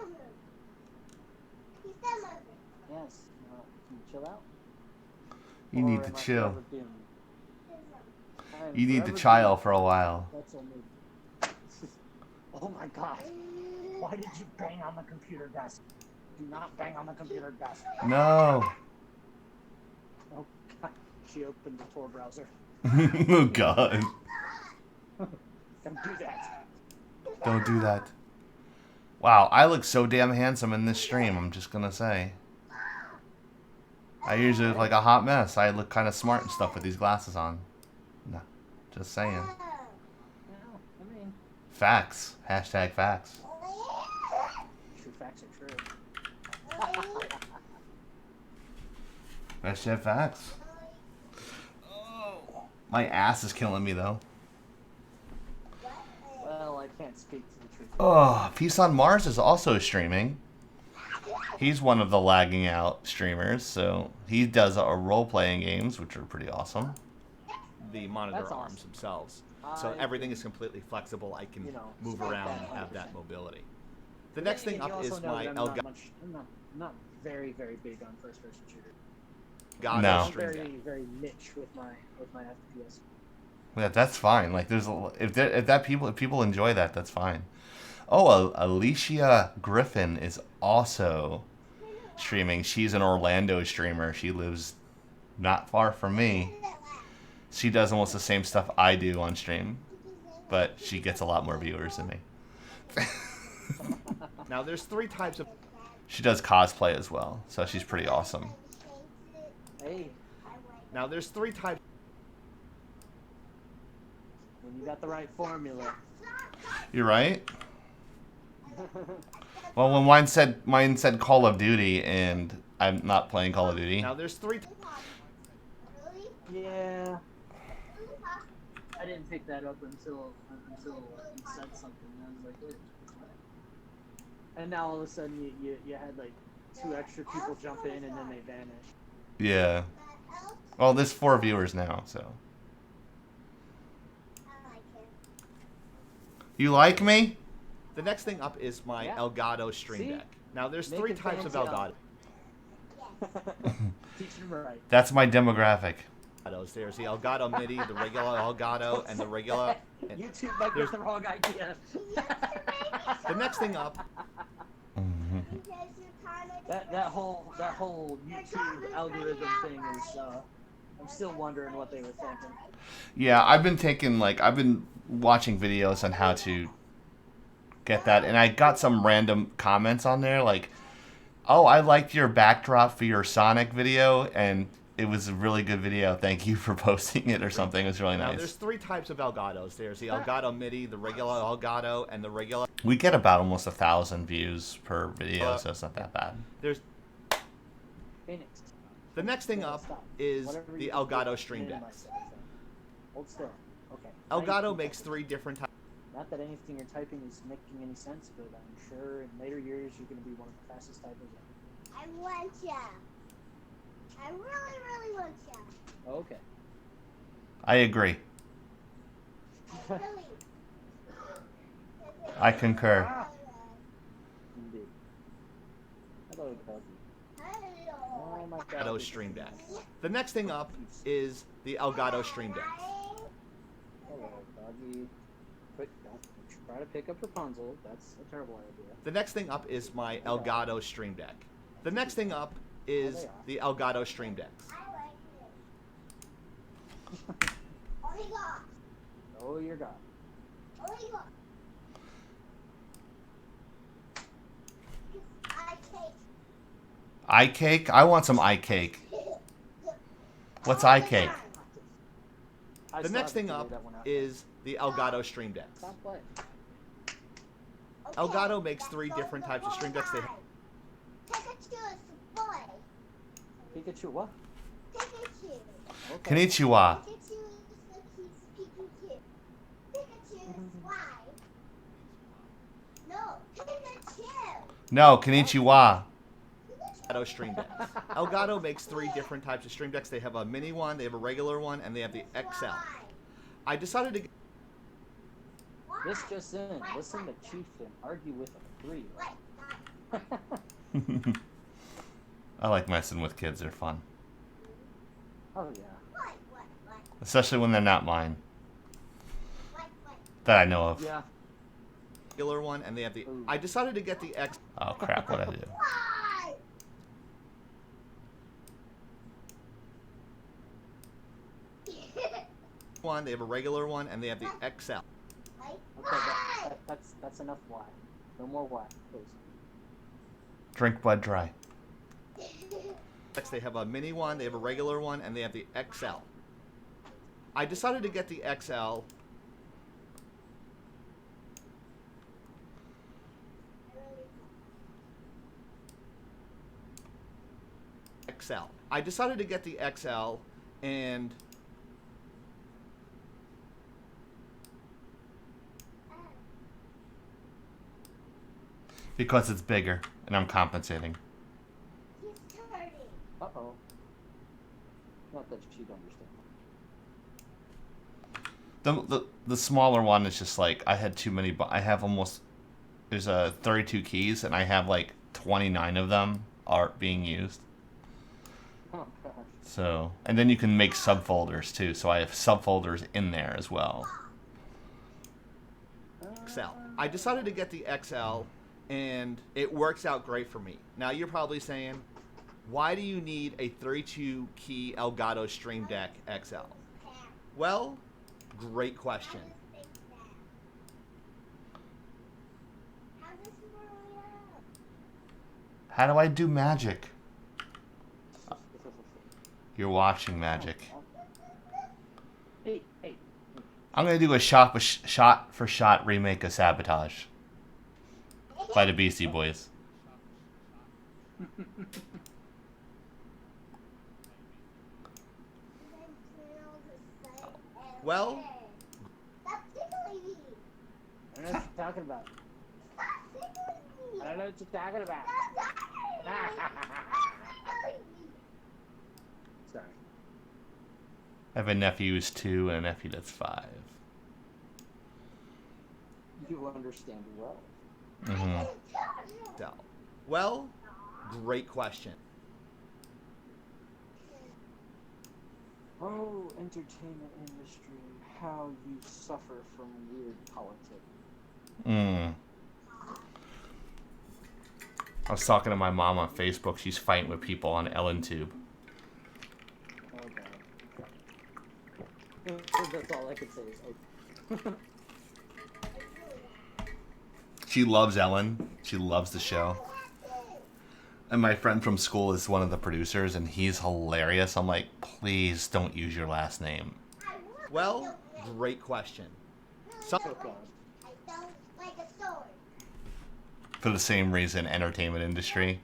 still moving. He's still moving. Yes. Can you chill out? You need Or to am I chill. forever doomed? I am You need to forever chill doomed. for a while. That's on me. Oh my god. Why did you bang on the computer desk? Do not bang on the computer desk. No. Oh god. She opened the Tor browser. Oh God. Don't do that. Don't do that. Wow, I look so damn handsome in this stream, I'm just gonna say. I usually look like a hot mess. I look kind of smart and stuff with these glasses on. No, just saying. Well, I mean, Facts. Hashtag facts. true facts are true. Hashtag facts. Oh, my ass is killing me though. Well, I can't speak to the truth. Oh, Peace on Mars is also streaming. He's one of the lagging out streamers, so he does our role-playing games, which are pretty awesome. The monitor That's arms awesome. themselves. So I everything is completely flexible. I can move spec around that and have 100%. that mobility. The next thing You up also is know my that Elgato I'm not very big on first-person shooters. No. I'm Stream Deck. very niche with my FPS. Yeah, that's fine. Like, there's if people enjoy that, that's fine. Oh, Alicia Griffin is also streaming. She's an Orlando streamer. She lives not far from me. She does almost the same stuff I do on stream, but she gets a lot more viewers than me. Now there's 3 types of. She does cosplay as well, so she's pretty awesome. Hey, Now there's 3 types. when you got the right formula. You're right. Well, when mine said Call of Duty, and I'm not playing Call of Duty. Now there's 3. Yeah. I didn't pick that up until you said something. And I was like, wait. And now all of a sudden you had like 2 extra people jump in and then they vanish. Yeah. Well, there's 4 viewers now, so. You like me? The next thing up is my Yeah. Elgato Stream See? Deck. Now there's Make 3 it types of fancy Elgato. Teach them right. That's my demographic. There's the Elgato MIDI, the regular Elgato, and the regular. YouTube might get the wrong idea. The next thing up. That whole YouTube algorithm thing is I'm still wondering what they were thinking. Yeah, I've been watching videos on how to get that, and I got some random comments on there like, "Oh, I liked your backdrop for your Sonic video, and it was a really good video. Thank you for posting it," or something. It was really Now nice. there's 3 types of Elgatos. There's the Elgato MIDI, the regular Elgato, and the regular. We get about almost 1,000 views per video, so it's not that bad. There's. Phoenix. The next thing up is Whatever the you Elgato do, Stream Deck. minimize that. Hold still. Okay. Elgato makes 3 different types. Not that anything you're typing is making any sense, but I'm sure in later years you're going to be one of the fastest typers ever. I want ya. I really want ya. Okay. I agree. Really. I concur. Indeed. Hello, doggy. Oh my god. Elgato Stream Deck. The next thing up is the Elgato Stream Deck. Hello, doggy. Don't try to pick up Rapunzel. That's a terrible idea. The next thing up is my Elgato Stream Deck. The next thing up is the Elgato Stream Decks. Oh, you're gone. Eye cake? I want some eye cake. What's eye cake? The next thing up is the Elgato Stream Decks. Stop playing. Elgato makes 3 different types of Stream Decks. They Pikachu, what? Konnichiwa. No, konnichiwa. Elgato Stream Decks. Elgato makes 3 different types of Stream Decks. They have a mini one, they have a regular one, and they have the XL. I decided to. This just in. Listen to Chieftain argue with a 3-year-old. I like messing with kids. They're fun. Oh yeah. Especially when they're not mine. That I know of. Yeah. Regular one, and they have the. I decided to get the X. Oh crap, what'd I do? One, they have a regular one, and they have the XL. Okay, that's enough why. No more why, please. Drink Bud Dry. They have a mini one, they have a regular one, and they have the XL. I decided to get the XL. XL. I decided to get the XL, and Because it's bigger, and I'm compensating. Uh-oh. Not that she'd understand. The smaller one is just like, I had too many, I have almost, there's 32 keys, and I have like 29 of them are being used. Oh, gosh. So, and then you can make subfolders too, so I have subfolders in there as well. XL. I decided to get the XL, and it works out great for me. Now you're probably saying, why do you need a 32 key Elgato Stream Deck XL? Well, great question. How do I do magic? You're watching magic. Hey. I'm gonna do a shot for shot remake of Sabotage by the Beastie Boys. Well, Stop tickling me. I don't know what you're talking about. Stop tickling me. I don't know what you're talking about. Sorry. I have a nephew who's 2 and a nephew that's 5. You understand well. Mm-hmm. so. Well, great question. Oh, entertainment industry, how you suffer from weird politics. I was talking to my mom on Facebook. She's fighting with people on EllenTube. Oh god. That's all I could say is okay. She loves Ellen. She loves the show. And my friend from school is one of the producers, and he's hilarious. I'm like, please don't use your last name. Well, great question. Some, I don't like a sword. For the same reason, entertainment industry.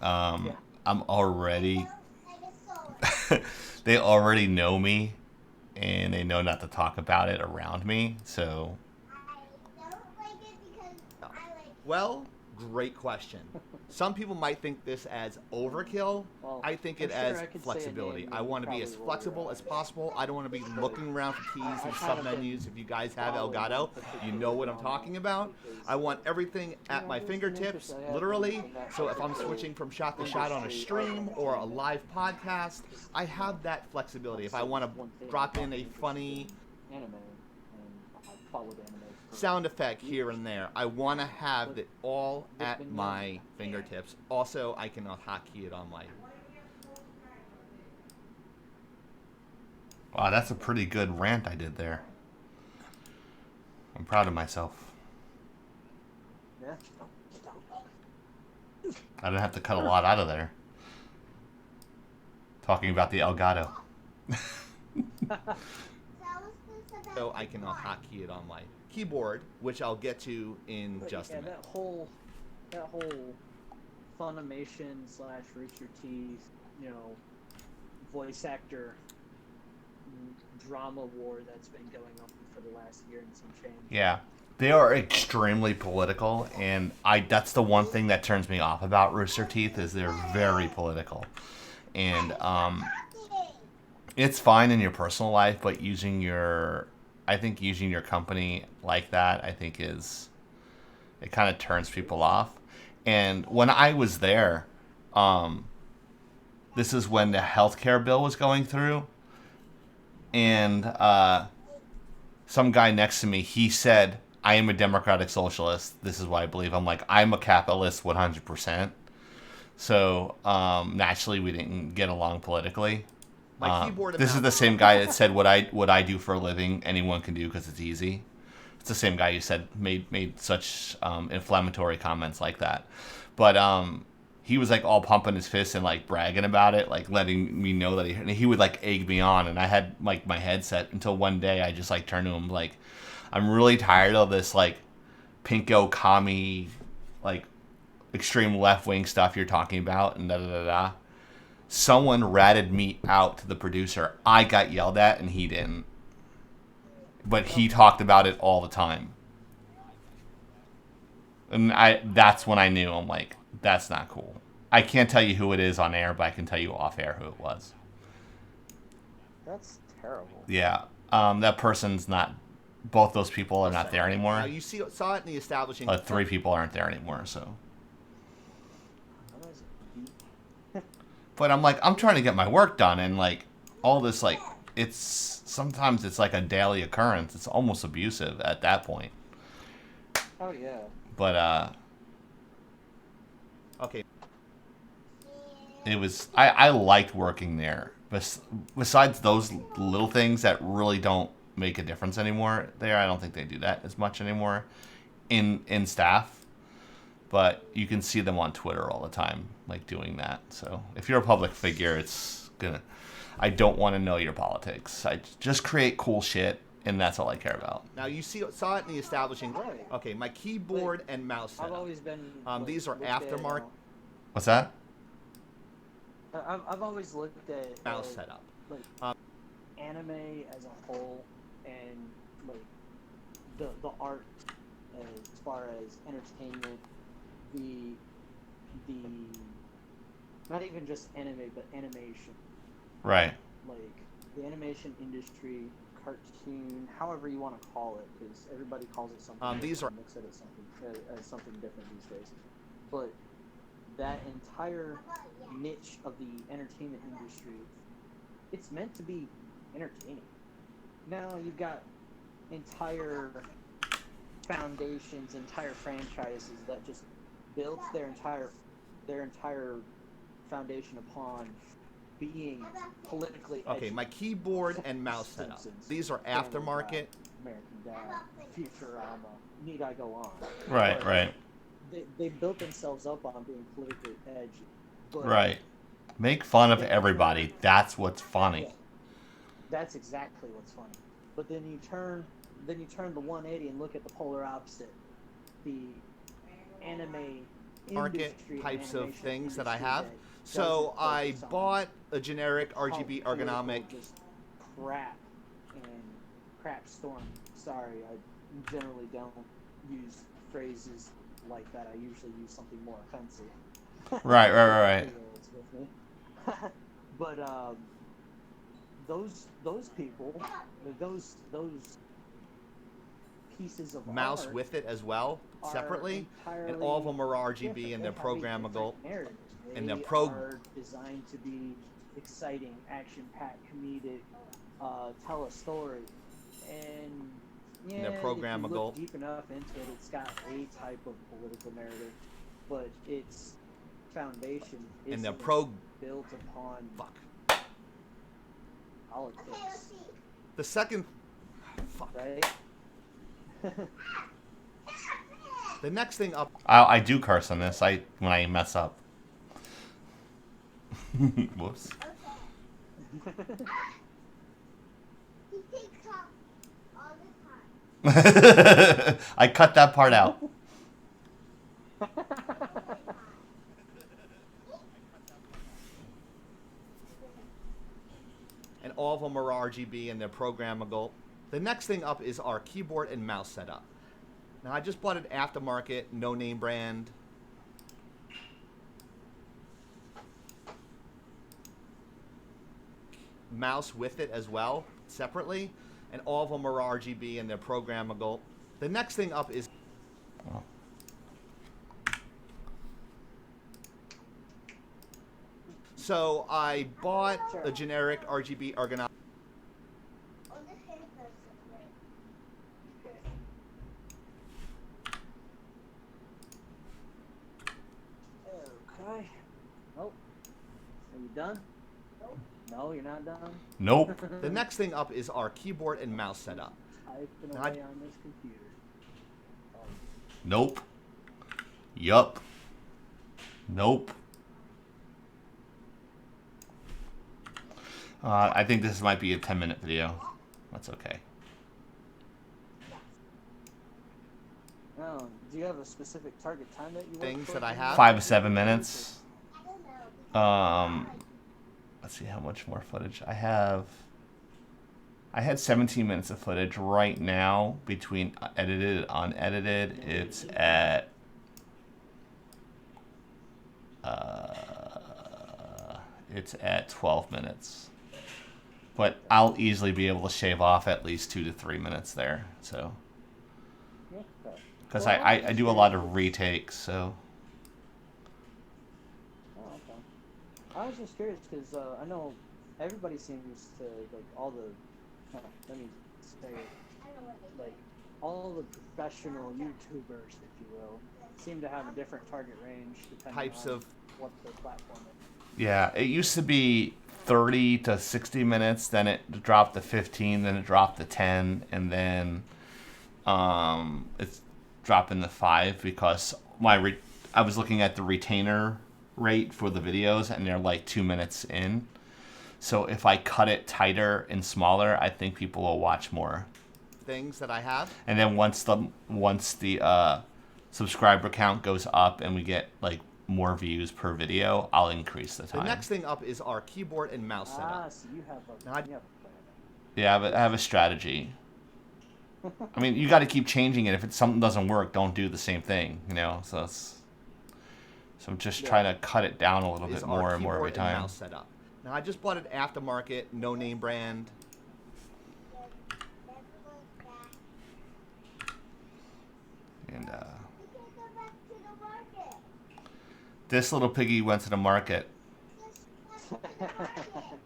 I'm already... They already know me, and they know not to talk about it around me, so... I don't like it because I like it. well, great question. Some people might think this as overkill. Well, I think I'm it sure as I could say a flexibility. name I that want to be you as probably flexible will, as possible. I don't want to be looking around for keys and I sub kind of menus. If you guys have follow Elgato, that you know what I'm talking about. I want everything at my fingertips, literally. So if I'm switching from shot to shot on a stream or a live podcast, I have that flexibility. If I want to drop in a funny anime, and I followed anime. sound effect here and there, I want to have it all at my fingertips. Also, I can hotkey it on my... Wow, that's a pretty good rant I did there. I'm proud of myself. Yeah. I didn't have to cut a lot out of there. Talking about the Elgato. So I can hotkey it on my keyboard, which I'll get to in just a minute. That whole Funimation / Rooster Teeth, voice actor drama war that's been going on for the last year and some change. Yeah. They are extremely political, and that's the one thing that turns me off about Rooster Teeth is they're very political. And it's fine in your personal life, but using your company like that, I think is It kind of turns people off. And when I was there, this is when the healthcare bill was going through. And some guy next to me, he said, I am a democratic socialist. This is what I believe. I'm like, I'm a capitalist 100%. So naturally, we didn't get along politically. My keyboard. This is the same guy that said what I do for a living, anyone can do because it's easy. It's the same guy who said made such inflammatory comments like that. But he was like all pumping his fist and like bragging about it, like letting me know that he would like egg me on. And I had like my headset until one day I just like turned to him like, I'm really tired of this like pinko commie like extreme left wing stuff you're talking about and da da da da. Someone ratted me out to the producer. I got yelled at and he didn't. But he talked about it all the time. And that's when I knew. I'm like, that's not cool. I can't tell you who it is on air, but I can tell you off air who it was. That's terrible. Yeah. That person's not... Both those people are not there anymore. Now you saw it in the establishing... 3 people aren't there anymore, so... But I'm like, I'm trying to get my work done, and like, all this, like, sometimes it's like a daily occurrence. It's almost abusive at that point. Oh, yeah. But, okay. It was, I liked working there. Besides those little things that really don't make a difference anymore there, I don't think they do that as much anymore in staff. But you can see them on Twitter all the time, like doing that. So if you're a public figure, it's gonna. I don't want to know your politics. I just create cool shit, and that's all I care about. Now you saw it in the establishing. Right. Okay, my keyboard and mouse setup. I've always been. These are aftermarket. What's that? I've always looked at mouse setup. Like anime as a whole, and like the art as far as entertainment. The not even just anime, but animation. Right. Like the animation industry, cartoon, however you want to call it, because everybody calls it something. These are looks at it as something different these days. But that entire niche of the entertainment industry, it's meant to be entertaining. Now you've got entire foundations, entire franchises that just built their entire foundation upon being politically okay, my keyboard and mouse setup. These are aftermarket. American Dad, Futurama. Need I go on? Right, but right. They built themselves up on being politically edgy. But right. Make fun of everybody. That's what's funny. Yeah, that's exactly what's funny. But then you turn the 180 and look at the polar opposite. The anime market industry types of things that I industry have. that So I doesn't focus on bought a generic how RGB political ergonomic. just crap and crap storm. Sorry, I generally don't use phrases like that. I usually use something more offensive. Right. With me. But those people, those pieces of Mouse art with it as well, separately, and all of them are RGB and they're programmable. And they're are designed to be exciting, action-packed, comedic, tell a story, and yeah, they're programmable. If you look deep enough into it, it's got a type of political narrative, but its foundation is and they're built upon politics. The second, right? The next thing up. I do curse on this. When I mess up. Whoops. He takes off all the time. I cut that part out. And all of them are RGB and they're programmable. The next thing up is our keyboard and mouse setup. Now I just bought an aftermarket, no name brand. Mouse with it as well, separately. And all of them are RGB and they're programmable. The next thing up is So I bought a generic RGB ergonomic. Oh, the headphones are great. Okay. Nope. Are you done? No, you're not done. Nope. The next thing up is our keyboard and mouse setup. Typing Now, away on this computer. Nope. Yup. Nope. I think this might be a 10-minute video. That's okay. Oh, do you have a specific target time that you work Things for? that I have. 5 to 7 minutes. I don't know. Let's see how much more footage I have. I had 17 minutes of footage right now between edited and unedited. It's at 12 minutes. But I'll easily be able to shave off at least 2 to 3 minutes there. So, Okay. because Well, I do a lot of retakes. So. Oh, okay. I was just curious because I know everybody seems to like all the. Let me say it, like all the professional YouTubers, if you will, seem to have a different target range depending Types on of- what their platform is. Yeah, it used to be 30 to 60 minutes, then it dropped to 15, then it dropped to 10, and then it's dropping to 5 because I was looking at the retainer rate for the videos, and they're like 2 minutes in. So if I cut it tighter and smaller, I think people will watch more. Things that I have. And then once the subscriber count goes up and we get like more views per video, I'll increase the The time. next thing up is our keyboard and mouse setup. So you have a, Now, you have a plan. Yeah, I have a strategy. I mean, you got to keep changing it. If something doesn't work, don't do the same thing, you know. So I'm just trying to cut it down a little Is bit our more and more every keyboard and time. mouse setup. Now I just bought an aftermarket, no name brand. And We can go back to the market. this little piggy went to the market. Just go to the market.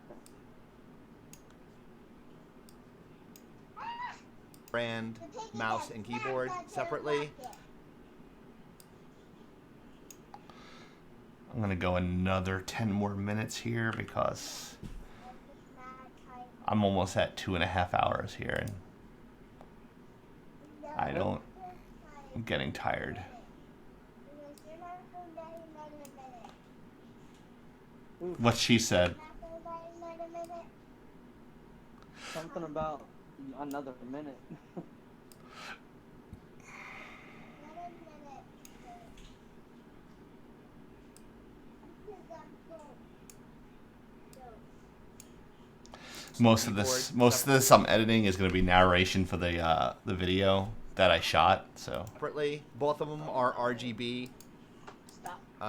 Brand, mouse, and keyboard separately. I'm gonna go another 10 more minutes here because I'm almost at 2.5 hours here, and I'm getting tired. What she said. Something about another minute. Most of this I'm editing is going to be narration for the video that I shot. So Separately, both of them are RGB.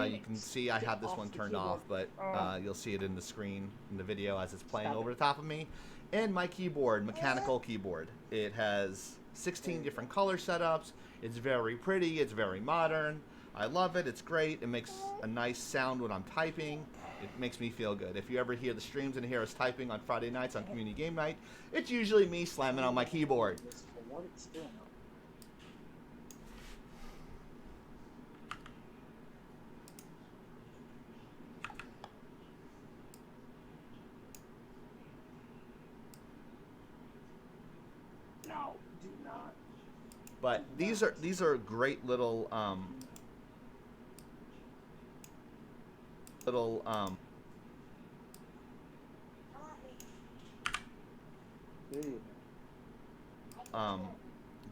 You can see I have this one turned off, but you'll see it in the screen in the video as it's playing over the top of me. And my keyboard, mechanical keyboard. It has 16 different color setups. It's very pretty. It's very modern. I love it. It's great. It makes a nice sound when I'm typing. It makes me feel good. If you ever hear the streams and hear us typing on Friday nights on Community Game Night, it's usually me slamming on my keyboard. What it's doing. No, do not. But these are great little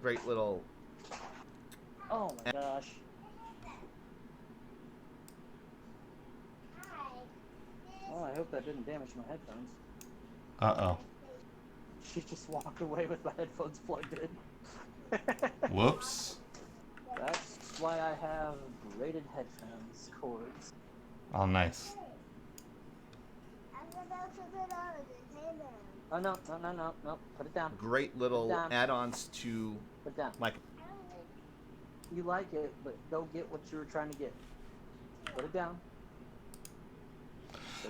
great little Oh my gosh. Oh, I hope that didn't damage my headphones. uh-oh. She just walked away with my headphones plugged in. Whoops. That's why I have braided headphones cords. Oh, nice. Oh no, no. Put it down. great little Down. add-ons to Put it down. my You like it, but go get what you were trying to get. Put it down.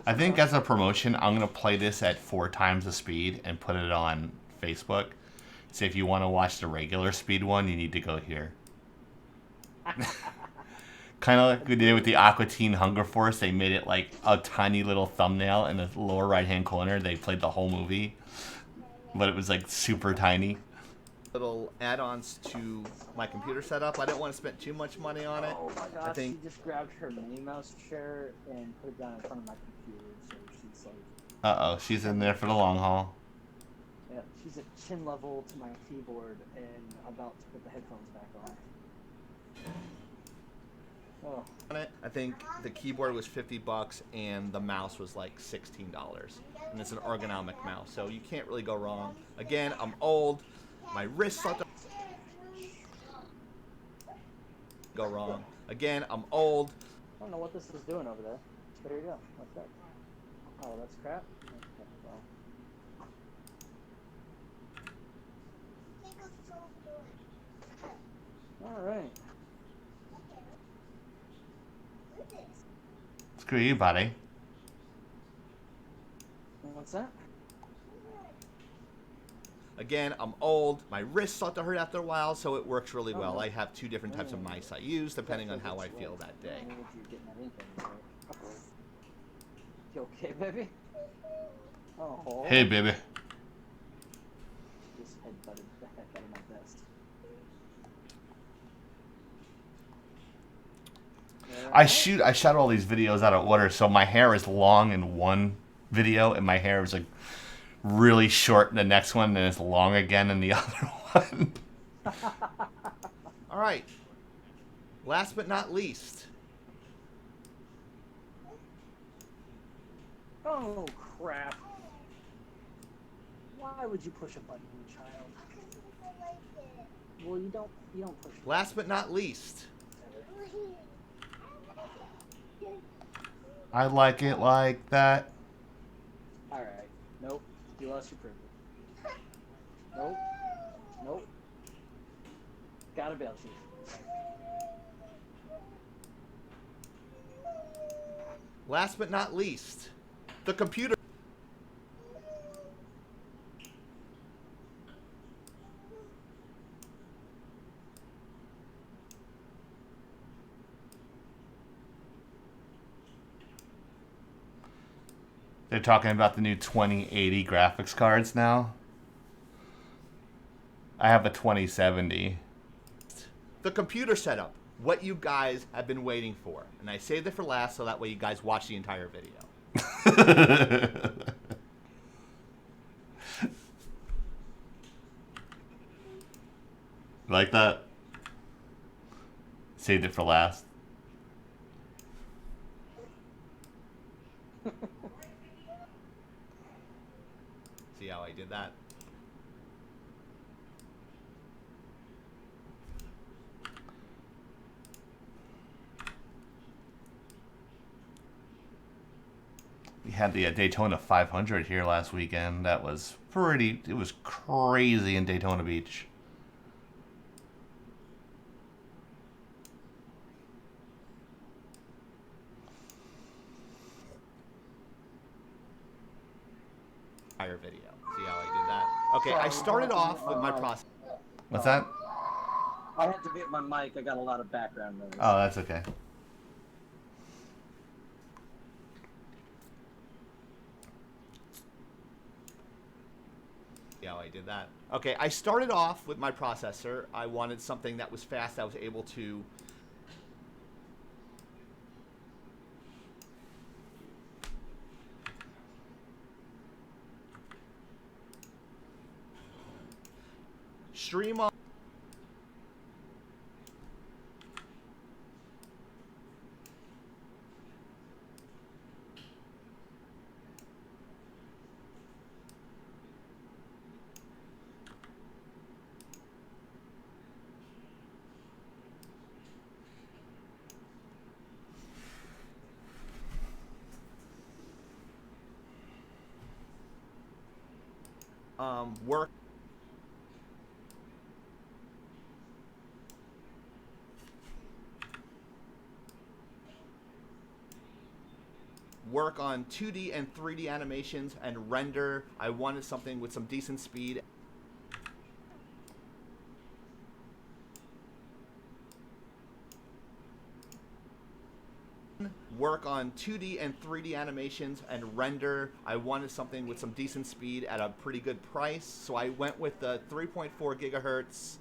I think as a promotion, I'm gonna play this at 4 times the speed and put it on Facebook. So if you want to watch the regular speed one, you need to go here. Kind of like we did with the Aqua Teen Hunger Force. They made it like a tiny little thumbnail in the lower right-hand corner. They played the whole movie, but it was like super tiny. Little add-ons to my computer setup. I didn't want to spend too much money on it. Oh my gosh, I think she just grabbed her Minnie Mouse chair and put it down in front of my computer, so she's like... Uh-oh, she's in there for the long haul. Yeah, she's at chin level to my keyboard and about to put the headphones back on. Oh. I think the keyboard was $50 and the mouse was like $16. And it's an ergonomic mouse, so you can't really go wrong. Again, I'm old. My wrists start to go wrong. Again, I'm old. I don't know what this is doing over there. But here you go. What's that? Oh, that's crap? Okay, well. Alright. Screw you, buddy. What's that? Again, I'm old. My wrists start to hurt after a while, so it works really well. I have 2 different types of mice I use, depending on how I feel that day. You okay, baby? Oh. Hey, baby. Just headbutted the heck out of my desk. I shot all these videos out of order, so my hair is long in one video, and my hair is like really short in the next one, and it's long again in the other one. All right. Last but not least. Oh crap! Why would you push a button, child? Well, you don't push. Last but not least. I like it like that. All right. Nope. You lost your privilege. Nope. Nope. Gotta bail, Chief. Last but not least, the computer. They're talking about the new 2080 graphics cards now. I have a 2070. The computer setup. What you guys have been waiting for. And I saved it for last so that way you guys watch the entire video. Like that? Saved it for last. See how I did that? We had the Daytona 500 here last weekend. That was it was crazy in Daytona Beach. Entire video. See how I did that? Okay, I started off with my process. What's that? I had to mute my mic. I got a lot of background noise. Oh, that's okay. See how I did that? Okay, I started off with my processor. I wanted something that was fast. I was able to stream on. Work. work on 2D and 3D animations and render. I wanted something with some decent speed. Work on 2D and 3D animations and render. I wanted something with some decent speed at a pretty good price, so I went with the 3.4 gigahertz.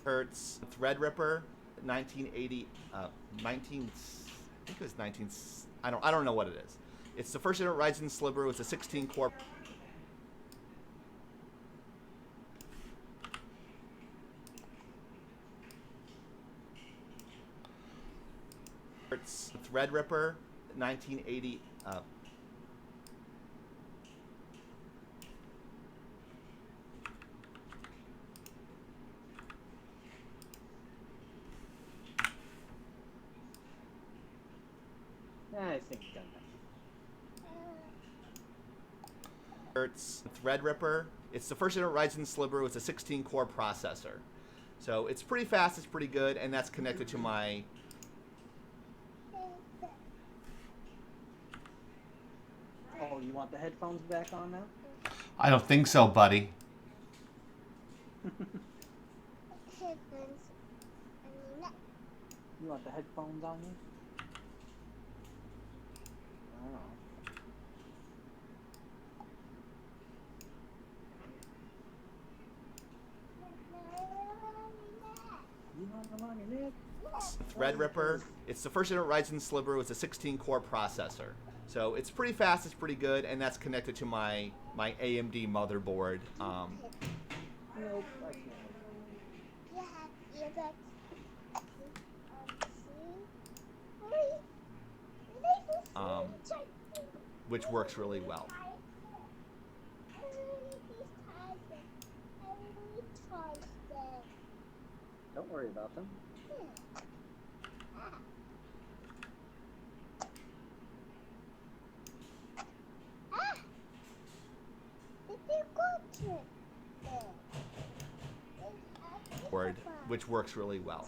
Hertz Threadripper, 1980, 19, I think it was 19. I don't know what it is. It's the first Ryzen Sliver. It's a 16 core. Hertz Threadripper, 1980. I think done that. Hertz Threadripper. It's the first Ryzen Sliver with a 16 core processor. So it's pretty fast, it's pretty good, and that's connected to my Oh, you want the headphones back on now? I don't think so, buddy. Headphones. You want the headphones on you? Oh. You want the money, Nick? Threadripper. It's the first Ryzen Sliver with a 16 core processor. So it's pretty fast, it's pretty good, and that's connected to my AMD motherboard. Nope, I can't. You have earbuds. Which works really well. Don't worry about them. Which works really well.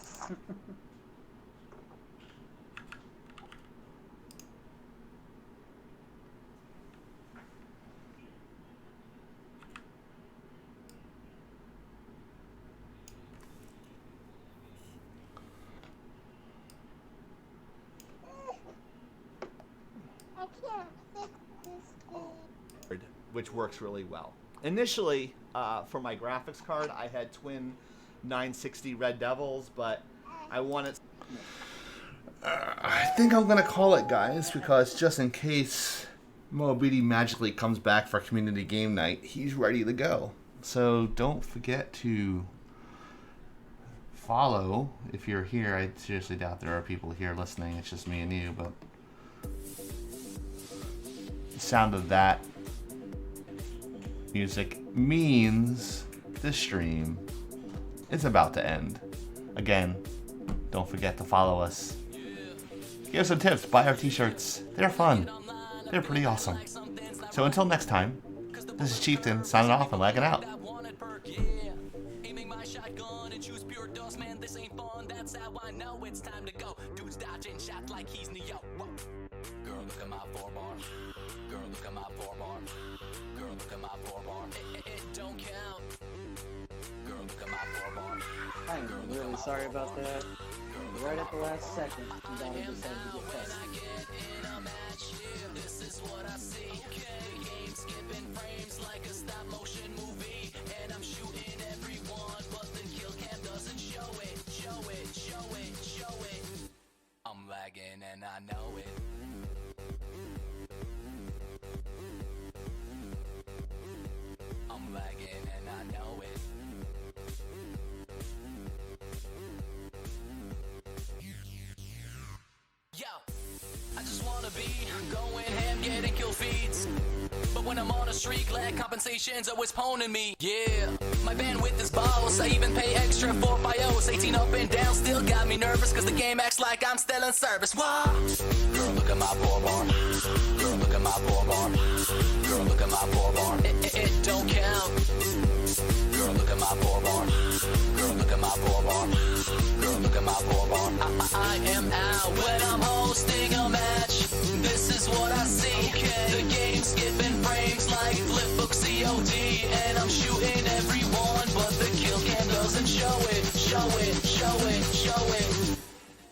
I can't fix this game. Which works really well. Initially, for my graphics card, I had twin 960 Red Devils, but I wanted... I think I'm going to call it, guys, because just in case Moabidi magically comes back for community game night, he's ready to go. So don't forget to follow if you're here. I seriously doubt there are people here listening. It's just me and you, but the sound of that music means this stream is about to end. Again, don't forget to follow us. Give us some tips. Buy our t-shirts. They're fun. They're pretty awesome. So until next time, this is Chieftain signing off and lagging out. Aiming my shotgun and choose pure dust, man, this ain't fun. That's how I know it's time to go. Dude's dodging shots like he's Neo. Whoa. Girl, look at my 4-bar. Girl, look at my 4-bar. Girl, look at my 4-bar. It don't count. Girl, look at my 4-bar. I am really sorry about that. Right at the last second, Donnie decided to get tested. This is what I see. Game skipping frames like a stop motion movie, and I'm shooting everyone, but the kill cam doesn't show it. I'm lagging and I know it. I'm lagging and I know it. Yo, I just wanna be going ham, getting kill feeds. But when I'm on a streak, lag compensation's always poning me. Yeah. My bandwidth is balls, I even pay extra for BIOS. 18 up and down, still got me nervous, cause the game acts like I'm still in service. Why? Girl, look at my poor barn. Girl, look at my poor barn. Girl, look at my poor barn. It don't count. Girl, look at my poor barn. Girl, look at my poor barn. Girl, look at my poor barn. I am out when I'm hosting a match. This is what I see. Okay. The game skipping frames like flipbook COD, and I'm shooting everyone, but the kill cam doesn't show it. Show it, show it, show it.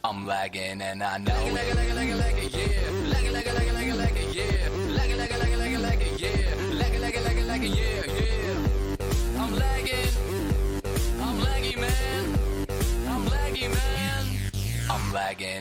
I'm lagging and I know it. Lagging, yeah. Lagging, yeah. Lagging, yeah. Lagging, yeah, yeah. I'm lagging. I'm laggy, man. I'm laggy, man. I'm lagging.